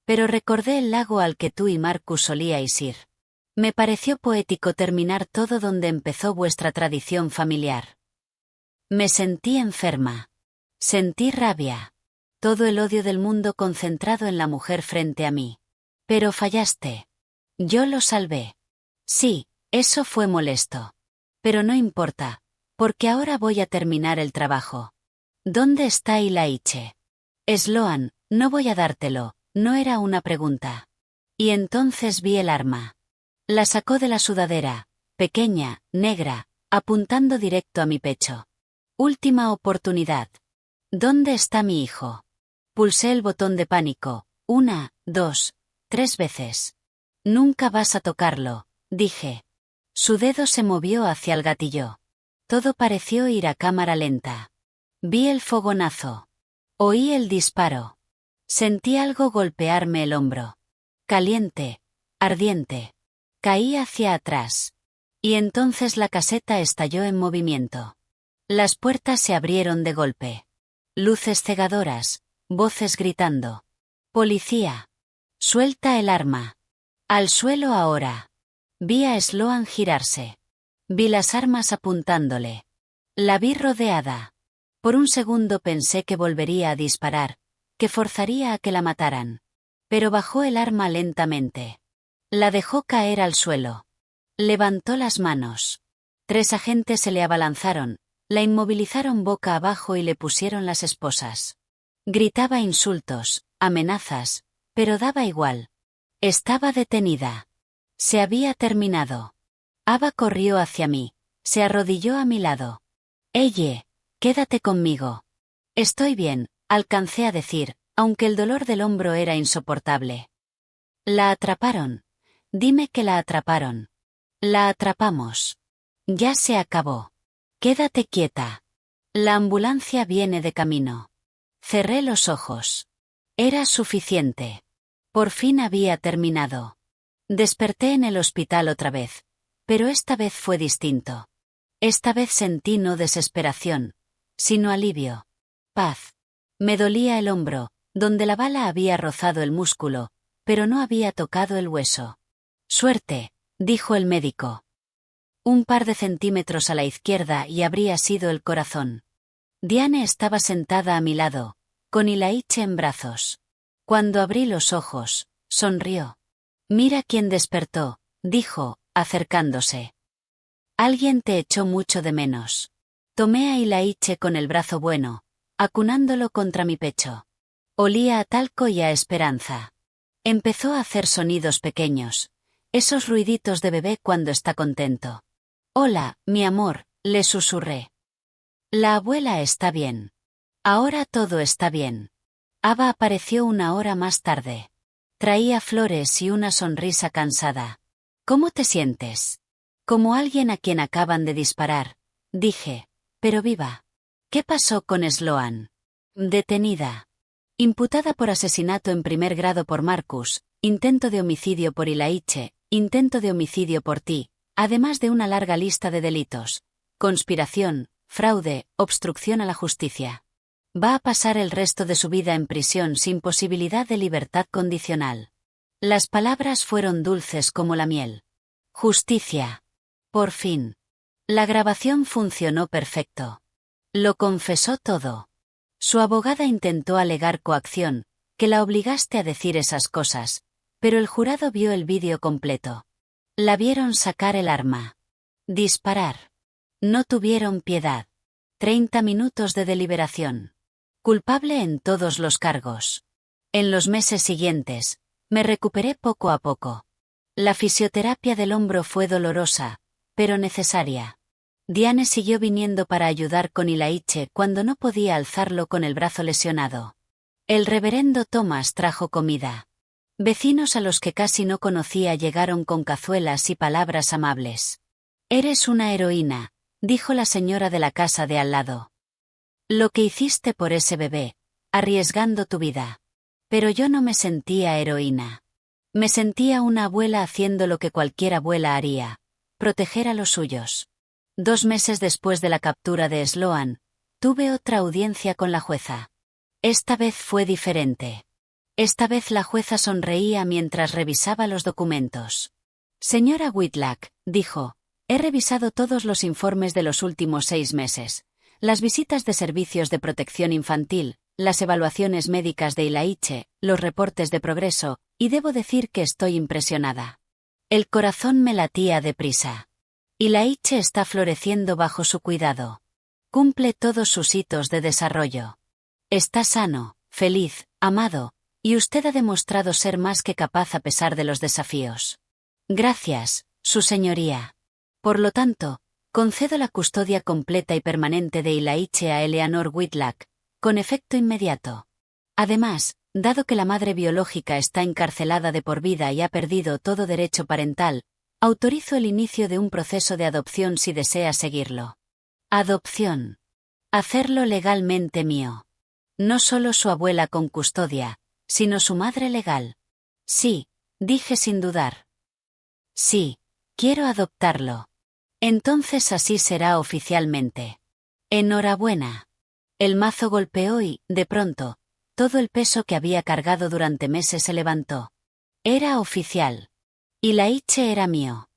Pero recordé el lago al que tú y Marcus solíais ir. Me pareció poético terminar todo donde empezó vuestra tradición familiar. Me sentí enferma. Sentí rabia. Todo el odio del mundo concentrado en la mujer frente a mí. Pero fallaste. Yo lo salvé. Sí, eso fue molesto. Pero no importa, porque ahora voy a terminar el trabajo. ¿Dónde está Ilaiche? Sloan, no voy a dártelo, no era una pregunta. Y entonces vi el arma. La sacó de la sudadera, pequeña, negra, apuntando directo a mi pecho. Última oportunidad. ¿Dónde está mi hijo? Pulsé el botón de pánico, 1, 2, 3 veces. Nunca vas a tocarlo, dije. Su dedo se movió hacia el gatillo. Todo pareció ir a cámara lenta. Vi el fogonazo. Oí el disparo. Sentí algo golpearme el hombro. Caliente, ardiente. Caí hacia atrás. Y entonces la caseta estalló en movimiento. Las puertas se abrieron de golpe. Luces cegadoras, voces gritando. Policía. Suelta el arma. Al suelo ahora. Vi a Sloan girarse. Vi las armas apuntándole. La vi rodeada. Por un segundo pensé que volvería a disparar, que forzaría a que la mataran. pero bajó el arma lentamente. La dejó caer al suelo. Levantó las manos. 3 agentes se le abalanzaron, la inmovilizaron boca abajo y le pusieron las esposas. Gritaba insultos, amenazas, pero daba igual. Estaba detenida. Se había terminado. Ava corrió hacia mí. Se arrodilló a mi lado. «Elle, quédate conmigo». «Estoy bien», alcancé a decir, aunque el dolor del hombro era insoportable. «La atraparon». «Dime que la atraparon». «La atrapamos». «Ya se acabó». «Quédate quieta». «La ambulancia viene de camino». Cerré los ojos. Era suficiente. Por fin había terminado. Desperté en el hospital otra vez, pero esta vez fue distinto. Esta vez sentí no desesperación, sino alivio. Paz. Me dolía el hombro, donde la bala había rozado el músculo, pero no había tocado el hueso. «Suerte», dijo el médico. Un par de centímetros a la izquierda y habría sido el corazón. Diane estaba sentada a mi lado, con Ilaiche en brazos. Cuando abrí los ojos, sonrió. «Mira quién despertó», dijo, acercándose. «Alguien te echó mucho de menos». Tomé a Ilaiche con el brazo bueno, acunándolo contra mi pecho. Olía a talco y a esperanza. Empezó a hacer sonidos pequeños, esos ruiditos de bebé cuando está contento. «Hola, mi amor», le susurré. «La abuela está bien. Ahora todo está bien». Ava apareció 1 hora más tarde. Traía flores y una sonrisa cansada. «¿Cómo te sientes?» «Como alguien a quien acaban de disparar», dije, «pero viva». «¿Qué pasó con Sloan?» «Detenida. Imputada por asesinato en primer grado por Marcus, intento de homicidio por Ilaiche, intento de homicidio por ti, además de una larga lista de delitos. Conspiración, fraude, obstrucción a la justicia. Va a pasar el resto de su vida en prisión sin posibilidad de libertad condicional». Las palabras fueron dulces como la miel. Justicia. Por fin. La grabación funcionó perfecto. Lo confesó todo. Su abogada intentó alegar coacción, que la obligaste a decir esas cosas, pero el jurado vio el vídeo completo. La vieron sacar el arma. Disparar. No tuvieron piedad. 30 minutos de deliberación. Culpable en todos los cargos. En los meses siguientes, me recuperé poco a poco. La fisioterapia del hombro fue dolorosa, pero necesaria. Diane siguió viniendo para ayudar con Ilaiche cuando no podía alzarlo con el brazo lesionado. El reverendo Thomas trajo comida. Vecinos a los que casi no conocía llegaron con cazuelas y palabras amables. «Eres una heroína», dijo la señora de la casa de al lado. «Lo que hiciste por ese bebé, arriesgando tu vida». Pero yo no me sentía heroína. Me sentía una abuela haciendo lo que cualquier abuela haría: proteger a los suyos. 2 meses después de la captura de Sloan, tuve otra audiencia con la jueza. Esta vez fue diferente. Esta vez la jueza sonreía mientras revisaba los documentos. «Señora Whitlock», dijo, «he revisado todos los informes de los últimos 6 meses, las visitas de servicios de protección infantil, las evaluaciones médicas de Ilaiche, los reportes de progreso, y debo decir que estoy impresionada. El corazón me latía deprisa. Ilaiche está floreciendo bajo su cuidado. Cumple todos sus hitos de desarrollo. Está sano, feliz, amado, y usted ha demostrado ser más que capaz a pesar de los desafíos. Gracias, su señoría. Por lo tanto, concedo la custodia completa y permanente de Ilaiche a Eleanor Whitlock, con efecto inmediato. Además, dado que la madre biológica está encarcelada de por vida y ha perdido todo derecho parental, autorizo el inicio de un proceso de adopción si desea seguirlo. Adopción. Hacerlo legalmente mío. No solo su abuela con custodia, sino su madre legal. Sí, dije sin dudar. Sí, quiero adoptarlo. Entonces así será oficialmente. Enhorabuena. El mazo golpeó y, de pronto, todo el peso que había cargado durante meses se levantó. Era oficial. Ilaiche era mío.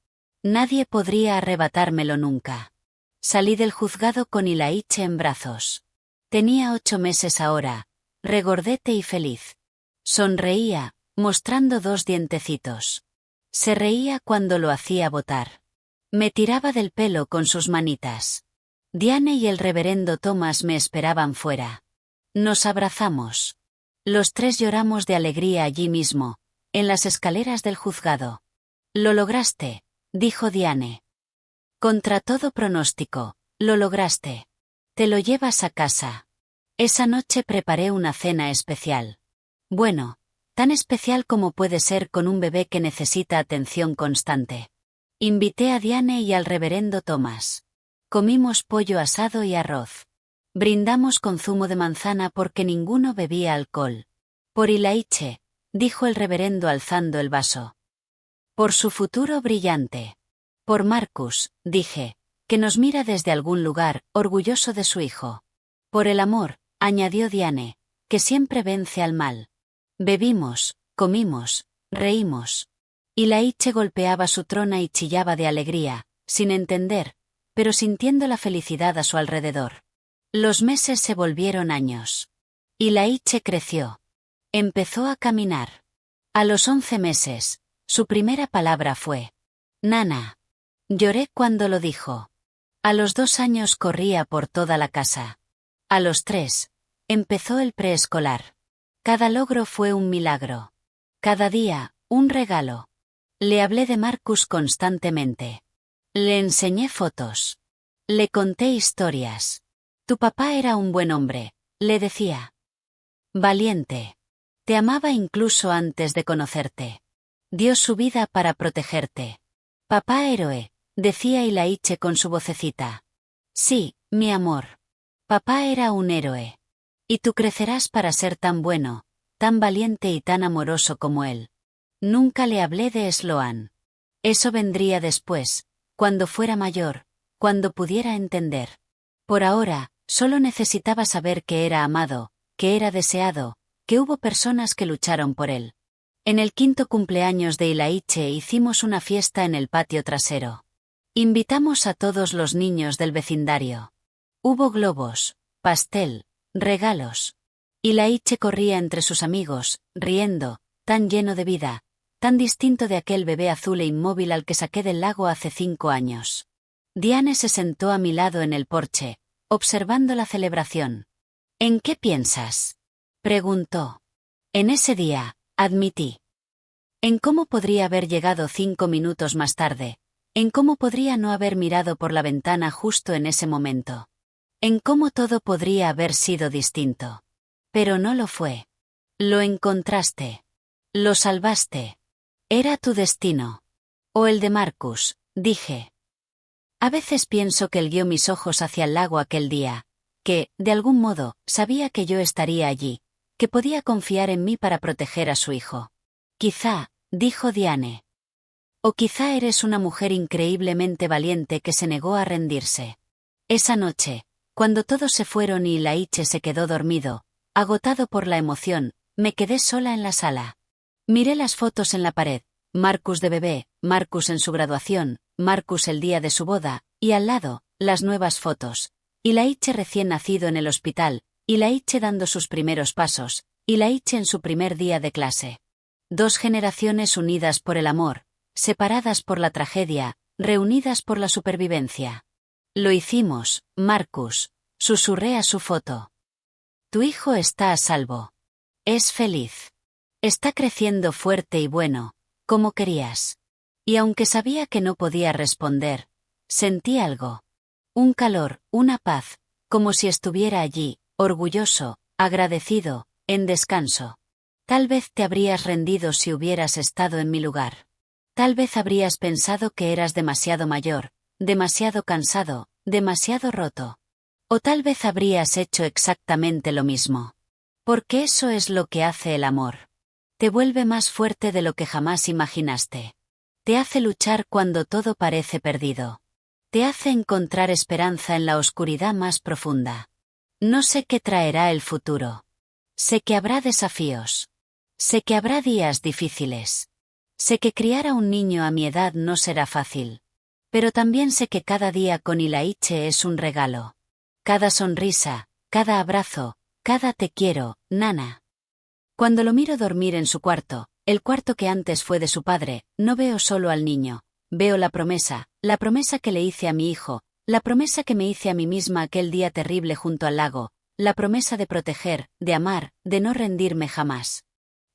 Nadie podría arrebatármelo nunca. Salí del juzgado con Ilaiche en brazos. Tenía 8 meses ahora, regordete y feliz. Sonreía, mostrando 2 dientecitos. Se reía cuando lo hacía botar. Me tiraba del pelo con sus manitas. Diane y el reverendo Thomas me esperaban fuera. Nos abrazamos. Los 3 lloramos de alegría allí mismo, en las escaleras del juzgado. «Lo lograste», dijo Diane. «Contra todo pronóstico, lo lograste. Te lo llevas a casa». Esa noche preparé una cena especial. Bueno, tan especial como puede ser con un bebé que necesita atención constante. Invité a Diane y al reverendo Thomas. Comimos pollo asado y arroz. Brindamos con zumo de manzana porque ninguno bebía alcohol. «Por Ilaiche», dijo el reverendo alzando el vaso. «Por su futuro brillante». «Por Marcus», dije, que nos mira desde algún lugar, orgulloso de su hijo. «Por el amor», añadió Diane, que siempre vence al mal. Bebimos, comimos, reímos. Ilaiche golpeaba su trona y chillaba de alegría, sin entender, pero sintiendo la felicidad a su alrededor. Los meses se volvieron años. Ilaiche creció. Empezó a caminar. A los 11 meses, su primera palabra fue «Nana». Lloré cuando lo dijo. A los 2 años corría por toda la casa. A los 3, empezó el preescolar. Cada logro fue un milagro. Cada día, un regalo. Le hablé de Marcus constantemente. Le enseñé fotos. Le conté historias. «Tu papá era un buen hombre», le decía. «Valiente. Te amaba incluso antes de conocerte. Dio su vida para protegerte. Papá héroe», decía Ilaiche con su vocecita. «Sí, mi amor. Papá era un héroe. Y tú crecerás para ser tan bueno, tan valiente y tan amoroso como él». Nunca le hablé de Sloan. Eso vendría después, cuando fuera mayor, cuando pudiera entender. Por ahora, solo necesitaba saber que era amado, que era deseado, que hubo personas que lucharon por él. En el 5º cumpleaños de Ilaiche hicimos una fiesta en el patio trasero. Invitamos a todos los niños del vecindario. Hubo globos, pastel, regalos. Ilaiche corría entre sus amigos, riendo, tan lleno de vida, tan distinto de aquel bebé azul e inmóvil al que saqué del lago hace 5 años. Diane se sentó a mi lado en el porche, observando la celebración. «¿En qué piensas?», preguntó. «En ese día», admití. «En cómo podría haber llegado 5 minutos más tarde, en cómo podría no haber mirado por la ventana justo en ese momento. En cómo todo podría haber sido distinto. Pero no lo fue. Lo encontraste. Lo salvaste. Era tu destino. O el de Marcus», dije. A veces pienso que él guió mis ojos hacia el lago aquel día, que, de algún modo, sabía que yo estaría allí, que podía confiar en mí para proteger a su hijo. «Quizá», dijo Diane. «O quizá eres una mujer increíblemente valiente que se negó a rendirse». Esa noche, cuando todos se fueron y Ilaiche se quedó dormido, agotado por la emoción, me quedé sola en la sala. Miré las fotos en la pared, Marcus de bebé, Marcus en su graduación, Marcus el día de su boda, y al lado, las nuevas fotos. Ilaiche recién nacido en el hospital, Ilaiche dando sus primeros pasos, Ilaiche en su primer día de clase. 2 generaciones unidas por el amor, separadas por la tragedia, reunidas por la supervivencia. «Lo hicimos, Marcus», susurré a su foto. «Tu hijo está a salvo. Es feliz. Está creciendo fuerte y bueno, como querías». Y aunque sabía que no podía responder, sentí algo. Un calor, una paz, como si estuviera allí, orgulloso, agradecido, en descanso. Tal vez te habrías rendido si hubieras estado en mi lugar. Tal vez habrías pensado que eras demasiado mayor, demasiado cansado, demasiado roto. O tal vez habrías hecho exactamente lo mismo. Porque eso es lo que hace el amor. Te vuelve más fuerte de lo que jamás imaginaste. Te hace luchar cuando todo parece perdido. Te hace encontrar esperanza en la oscuridad más profunda. No sé qué traerá el futuro. Sé que habrá desafíos. Sé que habrá días difíciles. Sé que criar a un niño a mi edad no será fácil. Pero también sé que cada día con Ilaiche es un regalo. Cada sonrisa, cada abrazo, cada te quiero, nana. Cuando lo miro dormir en su cuarto, El cuarto que antes fue de su padre, no veo solo al niño, veo la promesa que le hice a mi hijo, la promesa que me hice a mí misma aquel día terrible junto al lago, la promesa de proteger, de amar, de no rendirme jamás.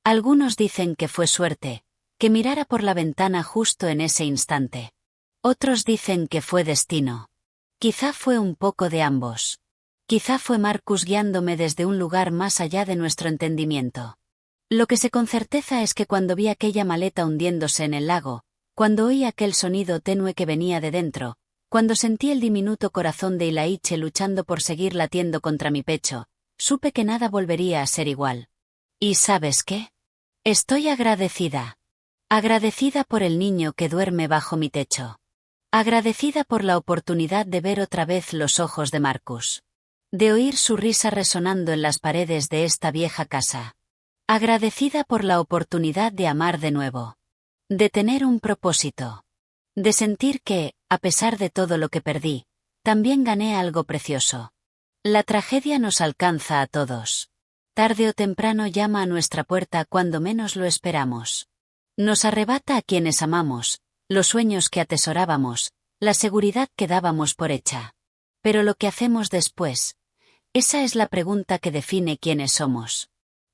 Algunos dicen que fue suerte, que mirara por la ventana justo en ese instante. Otros dicen que fue destino. Quizá fue un poco de ambos. Quizá fue Marcus guiándome desde un lugar más allá de nuestro entendimiento. Lo que sé con certeza es que cuando vi aquella maleta hundiéndose en el lago, cuando oí aquel sonido tenue que venía de dentro, cuando sentí el diminuto corazón de Ilaiche luchando por seguir latiendo contra mi pecho, supe que nada volvería a ser igual. ¿Y sabes qué? Estoy agradecida. Agradecida por el niño que duerme bajo mi techo. Agradecida por la oportunidad de ver otra vez los ojos de Marcus. De oír su risa resonando en las paredes de esta vieja casa. Agradecida por la oportunidad de amar de nuevo. De tener un propósito. De sentir que, a pesar de todo lo que perdí, también gané algo precioso. La tragedia nos alcanza a todos. Tarde o temprano llama a nuestra puerta cuando menos lo esperamos. Nos arrebata a quienes amamos, los sueños que atesorábamos, la seguridad que dábamos por hecha. Pero lo que hacemos después, esa es la pregunta que define quiénes somos.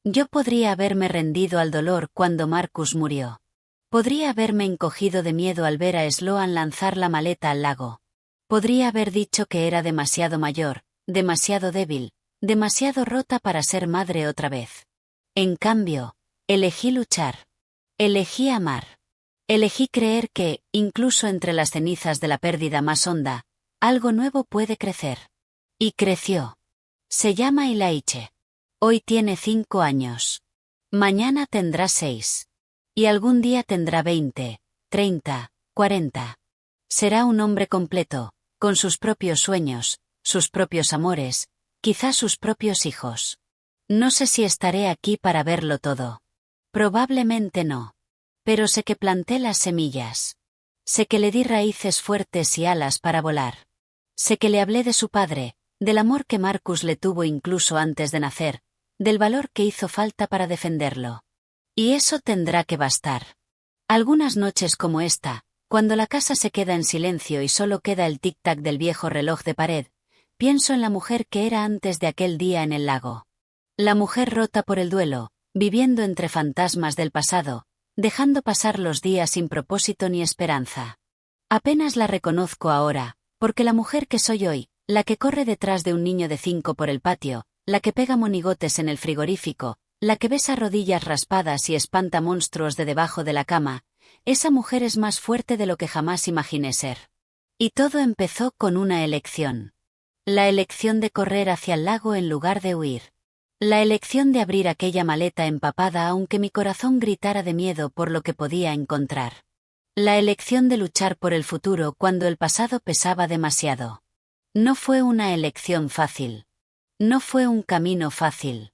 Yo podría haberme rendido al dolor cuando Marcus murió. Podría haberme encogido de miedo al ver a Sloan lanzar la maleta al lago. Podría haber dicho que era demasiado mayor, demasiado débil, demasiado rota para ser madre otra vez. En cambio, elegí luchar. Elegí amar. Elegí creer que, incluso entre las cenizas de la pérdida más honda, algo nuevo puede crecer. Y creció. Se llama Ilaiche. Hoy tiene 5 años. Mañana tendrá 6. Y algún día tendrá 20, 30, 40. Será un hombre completo, con sus propios sueños, sus propios amores, quizás sus propios hijos. No sé si estaré aquí para verlo todo. Probablemente no. Pero sé que planté las semillas. Sé que le di raíces fuertes y alas para volar. Sé que le hablé de su padre, del amor que Marcus le tuvo incluso antes de nacer, del valor que hizo falta para defenderlo. Y eso tendrá que bastar. Algunas noches como esta, cuando la casa se queda en silencio y solo queda el tic-tac del viejo reloj de pared, pienso en la mujer que era antes de aquel día en el lago. La mujer rota por el duelo, viviendo entre fantasmas del pasado, dejando pasar los días sin propósito ni esperanza. Apenas la reconozco ahora, porque la mujer que soy hoy, la que corre detrás de un niño de 5 por el patio, la que pega monigotes en el frigorífico, la que besa rodillas raspadas y espanta monstruos de debajo de la cama, esa mujer es más fuerte de lo que jamás imaginé ser. Y todo empezó con una elección. La elección de correr hacia el lago en lugar de huir. La elección de abrir aquella maleta empapada aunque mi corazón gritara de miedo por lo que podía encontrar. La elección de luchar por el futuro cuando el pasado pesaba demasiado. No fue una elección fácil. No fue un camino fácil.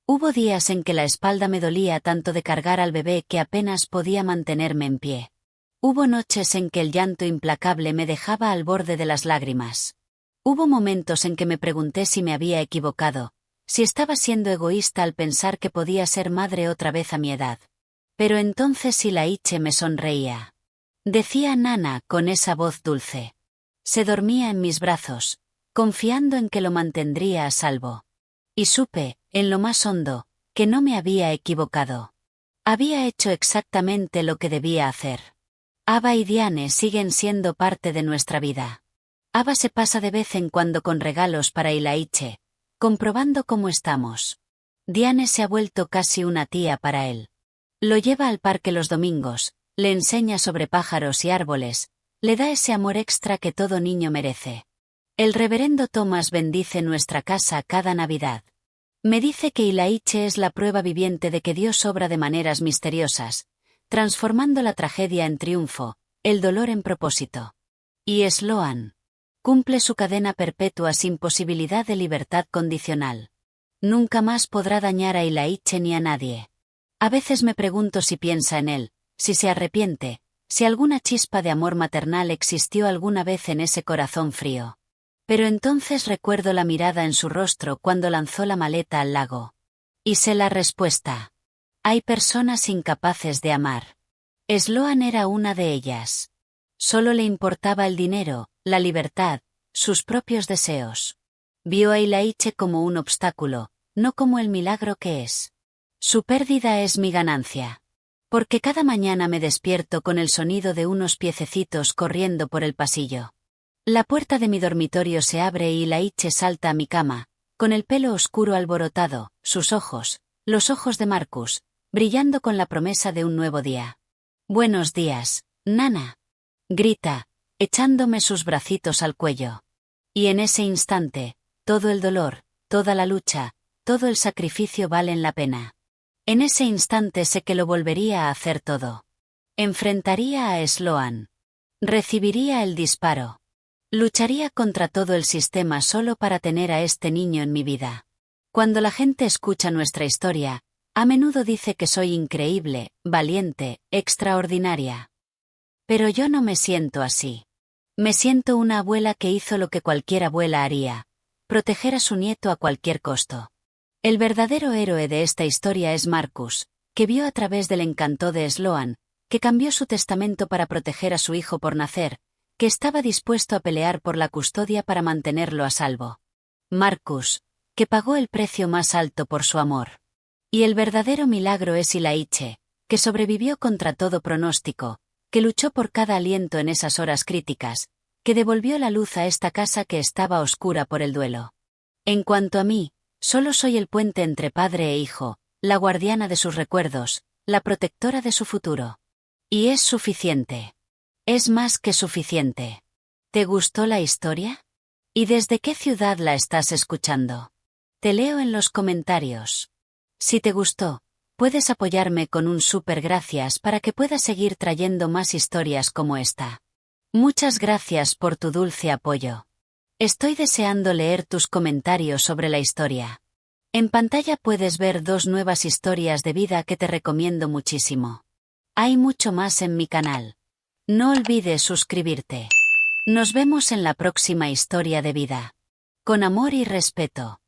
Hubo días en que la espalda me dolía tanto de cargar al bebé que apenas podía mantenerme en pie. Hubo noches en que el llanto implacable me dejaba al borde de las lágrimas. Hubo momentos en que me pregunté si me había equivocado, si estaba siendo egoísta al pensar que podía ser madre otra vez a mi edad. Pero entonces Ilaiche me sonreía. Decía Nana con esa voz dulce. Se dormía en mis brazos, confiando en que lo mantendría a salvo. Y supe, en lo más hondo, que no me había equivocado. Había hecho exactamente lo que debía hacer. Ava y Diane siguen siendo parte de nuestra vida. Ava se pasa de vez en cuando con regalos para Ilaiche, comprobando cómo estamos. Diane se ha vuelto casi una tía para él. Lo lleva al parque los domingos, le enseña sobre pájaros y árboles, le da ese amor extra que todo niño merece. El reverendo Thomas bendice nuestra casa cada Navidad. Me dice que Ilaiche es la prueba viviente de que Dios obra de maneras misteriosas, transformando la tragedia en triunfo, el dolor en propósito. Y Sloan cumple su cadena perpetua sin posibilidad de libertad condicional. Nunca más podrá dañar a Ilaiche ni a nadie. A veces me pregunto si piensa en él, si se arrepiente, si alguna chispa de amor maternal existió alguna vez en ese corazón frío. Pero entonces recuerdo la mirada en su rostro cuando lanzó la maleta al lago. Y sé la respuesta. Hay personas incapaces de amar. Sloan era una de ellas. Solo le importaba el dinero, la libertad, sus propios deseos. Vio a Ilaiche como un obstáculo, no como el milagro que es. Su pérdida es mi ganancia. Porque cada mañana me despierto con el sonido de unos piececitos corriendo por el pasillo. La puerta de mi dormitorio se abre y Ilaiche salta a mi cama, con el pelo oscuro alborotado, sus ojos, los ojos de Marcus, brillando con la promesa de un nuevo día. «Buenos días, Nana», grita, echándome sus bracitos al cuello. Y en ese instante, todo el dolor, toda la lucha, todo el sacrificio valen la pena. En ese instante sé que lo volvería a hacer todo. Enfrentaría a Sloan. Recibiría el disparo. Lucharía contra todo el sistema solo para tener a este niño en mi vida. Cuando la gente escucha nuestra historia, a menudo dice que soy increíble, valiente, extraordinaria. Pero yo no me siento así. Me siento una abuela que hizo lo que cualquier abuela haría: proteger a su nieto a cualquier costo. El verdadero héroe de esta historia es Marcus, que vio a través del encanto de Sloan, que cambió su testamento para proteger a su hijo por nacer, que estaba dispuesto a pelear por la custodia para mantenerlo a salvo. Marcus, que pagó el precio más alto por su amor. Y el verdadero milagro es Ilaiche, que sobrevivió contra todo pronóstico, que luchó por cada aliento en esas horas críticas, que devolvió la luz a esta casa que estaba oscura por el duelo. En cuanto a mí, solo soy el puente entre padre e hijo, la guardiana de sus recuerdos, la protectora de su futuro. Y es suficiente. Es más que suficiente. ¿Te gustó la historia? ¿Y desde qué ciudad la estás escuchando? Te leo en los comentarios. Si te gustó, puedes apoyarme con un súper gracias para que pueda seguir trayendo más historias como esta. Muchas gracias por tu dulce apoyo. Estoy deseando leer tus comentarios sobre la historia. En pantalla puedes ver 2 nuevas historias de vida que te recomiendo muchísimo. Hay mucho más en mi canal. No olvides suscribirte. Nos vemos en la próxima historia de vida. Con amor y respeto.